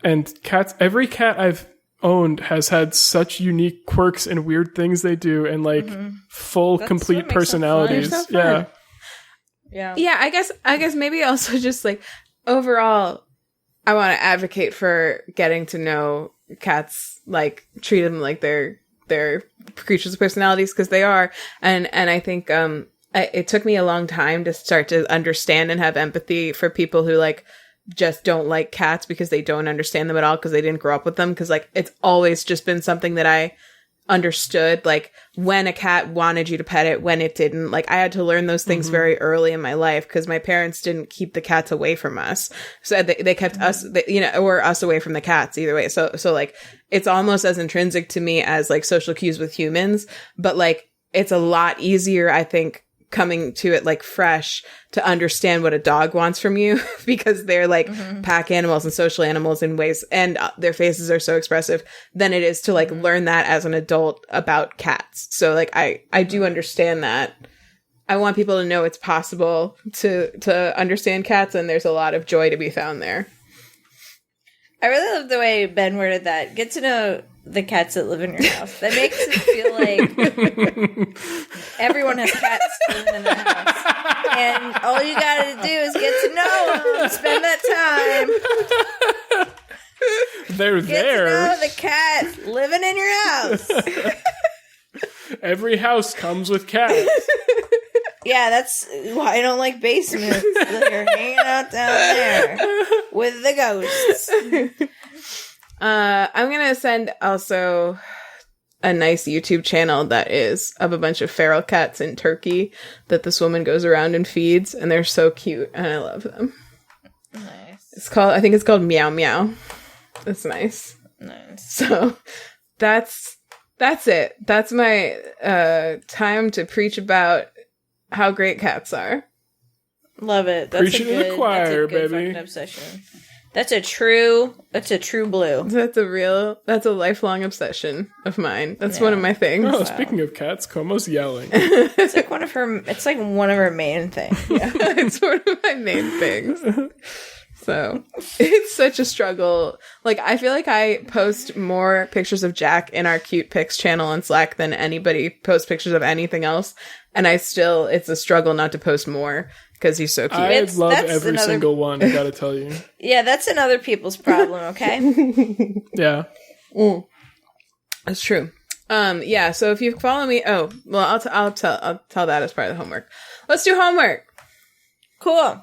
And cats, every cat I've owned has had such unique quirks and weird things they do, and like full complete personalities. So yeah. I guess maybe also just like overall I want to advocate for getting to know cats, like treat them like they're creatures with personalities, because they are. And I think it took me a long time to start to understand and have empathy for people who like just don't like cats because they don't understand them at all, because they didn't grow up with them. Because like it's always just been something that I understood, like when a cat wanted you to pet it, when it didn't. Like I had to learn those things very early in my life, because my parents didn't keep the cats away from us, so they kept us, or us away from the cats, either way. So like it's almost as intrinsic to me as like social cues with humans, but like it's a lot easier, I think, coming to it like fresh, to understand what a dog wants from you, because they're like pack animals and social animals in ways, and their faces are so expressive, than it is to like learn that as an adult about cats. So like I do understand that. I want people to know it's possible to understand cats, and there's a lot of joy to be found there. I really love the way Ben worded that. Get to know the cats that live in your house. That makes it feel like everyone has cats living in their house. And all you gotta do is get to know them, spend that time. They're get there. Get to know the cat living in your house. Every house comes with cats. Yeah, that's why I don't like basements. They're hanging out down there with the ghosts. I'm going to send also a nice YouTube channel that is of a bunch of feral cats in Turkey that this woman goes around and feeds, and they're so cute, and I love them. Nice. I think it's called Meow Meow. That's nice. Nice. So that's it. That's my time to preach about how great cats are. Love it. That's Preaching to the choir, that's a good baby. fucking obsession. That's a true blue. That's a lifelong obsession of mine. That's one of my things. Oh, speaking of cats, Como's yelling. It's like one of her main things. Yeah, it's one of my main things. So it's such a struggle. Like, I feel like I post more pictures of Jack in our cute pics channel on Slack than anybody posts pictures of anything else. And it's a struggle not to post more because he's so cute. I love every single one, I gotta tell you. Yeah, that's another people's problem, okay? Yeah. That's true. Yeah, so if you follow me, I'll tell that as part of the homework. Let's do homework. Cool.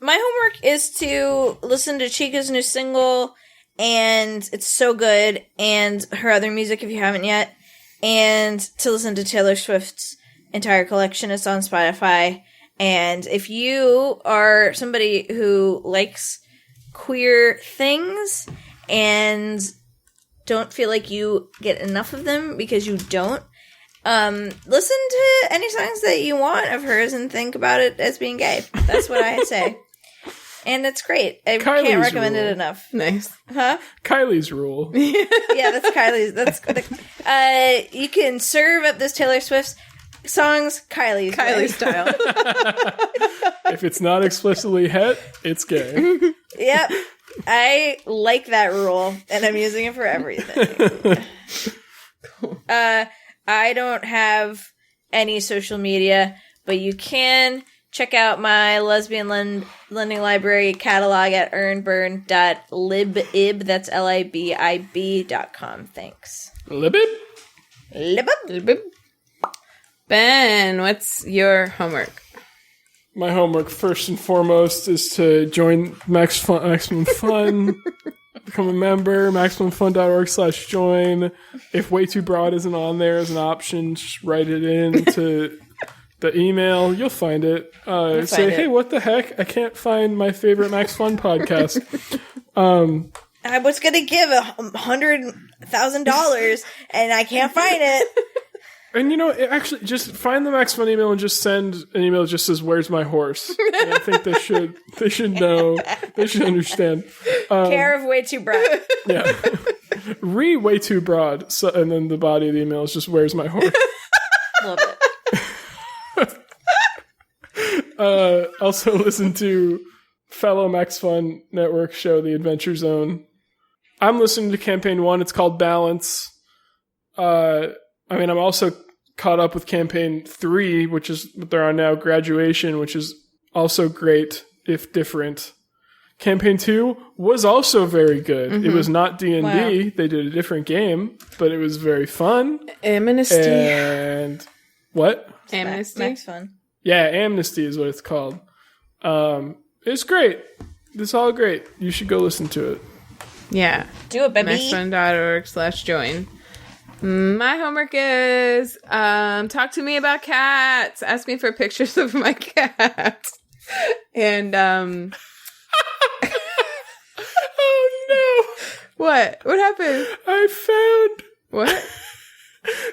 My homework is to listen to Chica's new single, and it's so good, and her other music if you haven't yet, and to listen to Taylor Swift's entire collection. It's on Spotify. And if you are somebody who likes queer things and don't feel like you get enough of them because you don't, listen to any songs that you want of hers and think about it as being gay. That's what I say. And it's great. I can't recommend it enough. Nice. Huh? Kylie's rule. Yeah, that's Kylie's. You can serve up this Taylor Swift songs Kylie style. If it's not explicitly het, it's gay. Yep. I like that rule, and I'm using it for everything. Cool. I don't have any social media, but you can check out my Lesbian Lending Library catalog at earnburn.libib. That's libib.com. Thanks. Libib? Libib. Ben, what's your homework? My homework, first and foremost, is to join Maximum Fun, become a member, MaximumFun.org/join. If WayTooBroad isn't on there as an option, just write it in to the email. You'll find it. Hey, what the heck? I can't find my favorite Max Fun podcast. I was going to give $100,000, and I can't find it. And actually, just find the Max Fun email and just send an email that just says, "Where's my horse?" And I think they should know, they should understand. Care of WayTooBroad. Yeah, WayTooBroad. So, and then the body of the email is just, "Where's my horse?" Love it. Also, listen to fellow Max Fun Network show, The Adventure Zone. I'm listening to Campaign 1. It's called Balance. I'm also caught up with Campaign 3, which is what they're on now, Graduation, which is also great, if different. Campaign 2 was also very good. Mm-hmm. It was not D&D. Wow. They did a different game, but it was very fun. Amnesty. And what? Amnesty. Max Fun. Yeah, Amnesty is what it's called. It's great. It's all great. You should go listen to it. Yeah. Do it, baby. Maxfun.org/join. My homework is talk to me about cats. Ask me for pictures of my cats. And oh no. What happened? I found what?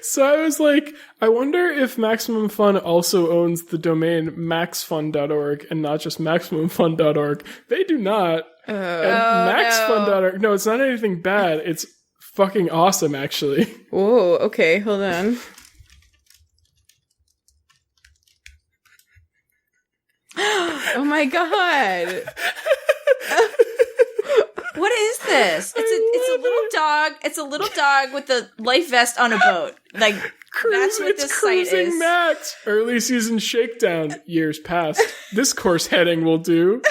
So I was like, I wonder if Maximum Fun also owns the domain maxfun.org and not just maximumfun.org. They do not. And maxfun.org. No, it's not anything bad. It's fucking awesome, actually. Whoa, okay, hold on. Oh my god. What is this? It's a little dog. It's a little dog with a life vest on a boat. Like, that's what this site is. Max. Early season shakedown. Years past. This course heading will do.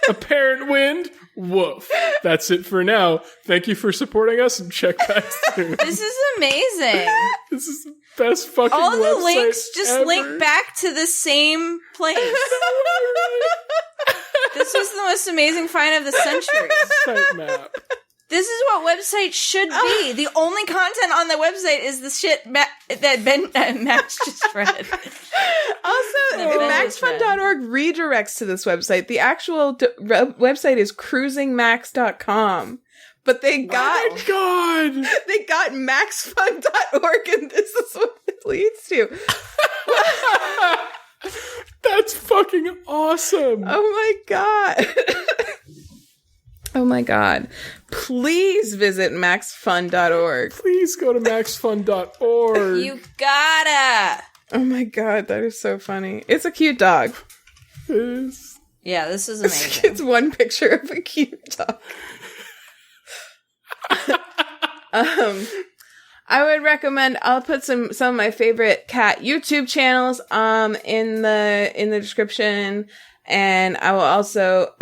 Apparent wind. Woof. That's it for now. Thank you for supporting us, and check back soon. This is amazing. This is the best fucking all the website links just ever. link back to the same place. This was the most amazing find of the century. Site map. This is what websites should be. The only content on the website is the shit that Max just read. Also, maxfun.org redirects to this website. The actual website is cruisingmax.com. But they got they got maxfun.org, and this is what it leads to. That's fucking awesome. Oh my god. Oh my god. Please visit maxfun.org. Please go to maxfun.org. You gotta. Oh my god, that is so funny. It's a cute dog. Yeah, this is amazing. It's one picture of a cute dog. I would recommend, I'll put some of my favorite cat YouTube channels in the description, and I will also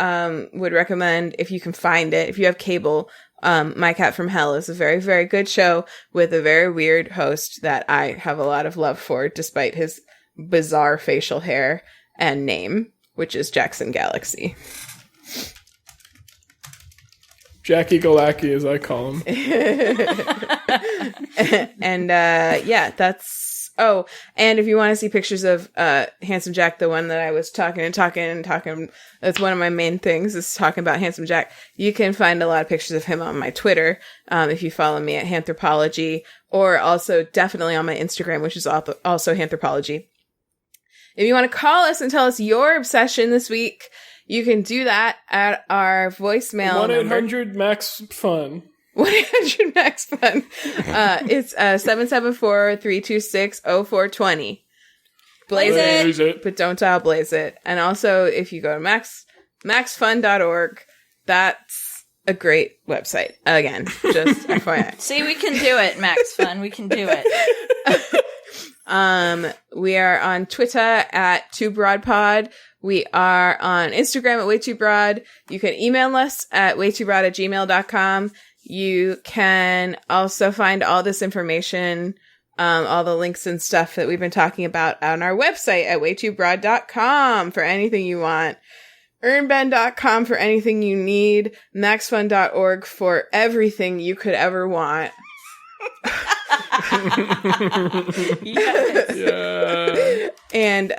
would recommend, if you can find it, if you have cable, My Cat from Hell is a very, very good show with a very weird host that I have a lot of love for, despite his bizarre facial hair and name, which is Jackson Galaxy. Jackie Galacki, as I call him. And yeah, that's... Oh, and if you want to see pictures of Handsome Jack, the one that I was talking, that's one of my main things, is talking about Handsome Jack. You can find a lot of pictures of him on my Twitter, if you follow me at Hanthropology, or also definitely on my Instagram, which is also Hanthropology. If you want to call us and tell us your obsession this week, you can do that at our voicemail 1-800-MAX-FUN. 1-800-MAX-FUN. It's 774-326-0420. Blaze it, but don't dial Blaze it. And also, if you go to maxfun.org, that's a great website. Again, just FYI. See, we can do it, Max Fun. We can do it. We are on Twitter at WayTooBroadPod. We are on Instagram at WayTooBroad. You can email us at waytoobrod@gmail.com. You can also find all this information, all the links and stuff that we've been talking about on our website at waytoobroad.com for anything you want. earnben.com for anything you need. maxfun.org for everything you could ever want. Yes. Yeah. And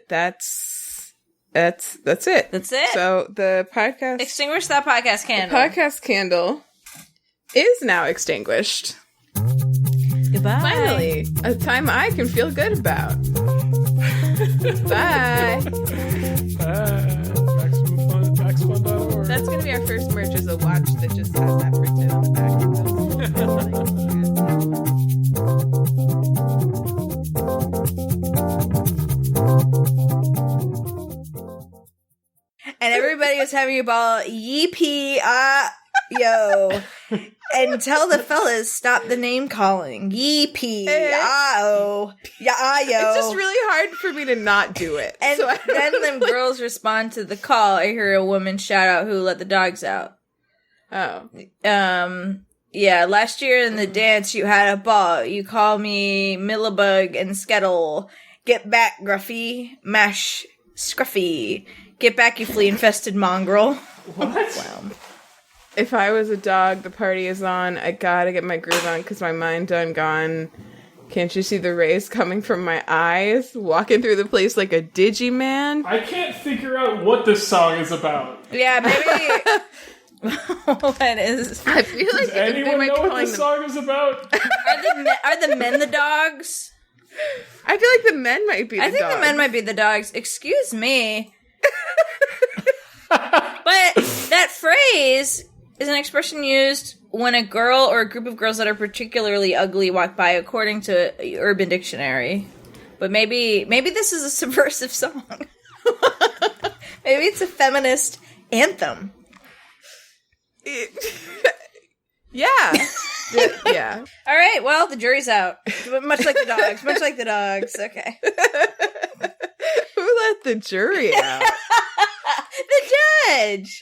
that's it. That's it. So the podcast... Extinguish that podcast candle. The podcast candle is now extinguished. Goodbye. Finally, a time I can feel good about. Bye. Bye. Maxfun.org. That's going to be our first merch, is a watch that just has that printed on the back. And everybody was having a ball. Yeepee, yo. And tell the fellas, stop the name calling. Yeepee, ah-oh. Yeah, yo. It's just really hard for me to not do it. And so then them girls respond to the call. I hear a woman shout out, "Who let the dogs out?" Oh. Yeah, last year in the dance, you had a ball. You call me Millibug and Skettle. Get back, Gruffy. Mash, Scruffy. Get back, you flea-infested mongrel. What? Wow. If I was a dog, the party is on. I gotta get my groove on because my mind done gone. Can't you see the rays coming from my eyes? Walking through the place like a Digiman? I can't figure out what this song is about. Yeah, maybe... What is? I feel like Does anyone know what this song is about? Are the men the dogs? I feel like the men might be the dogs. I think the men might be the dogs. Excuse me. But that phrase is an expression used when a girl or a group of girls that are particularly ugly walk by, according to Urban Dictionary. But maybe this is a subversive song. Maybe it's a feminist anthem. Yeah. Yeah. All right, well, the jury's out. Much like the dogs. Much like the dogs. Okay. Who let the jury out? The judge!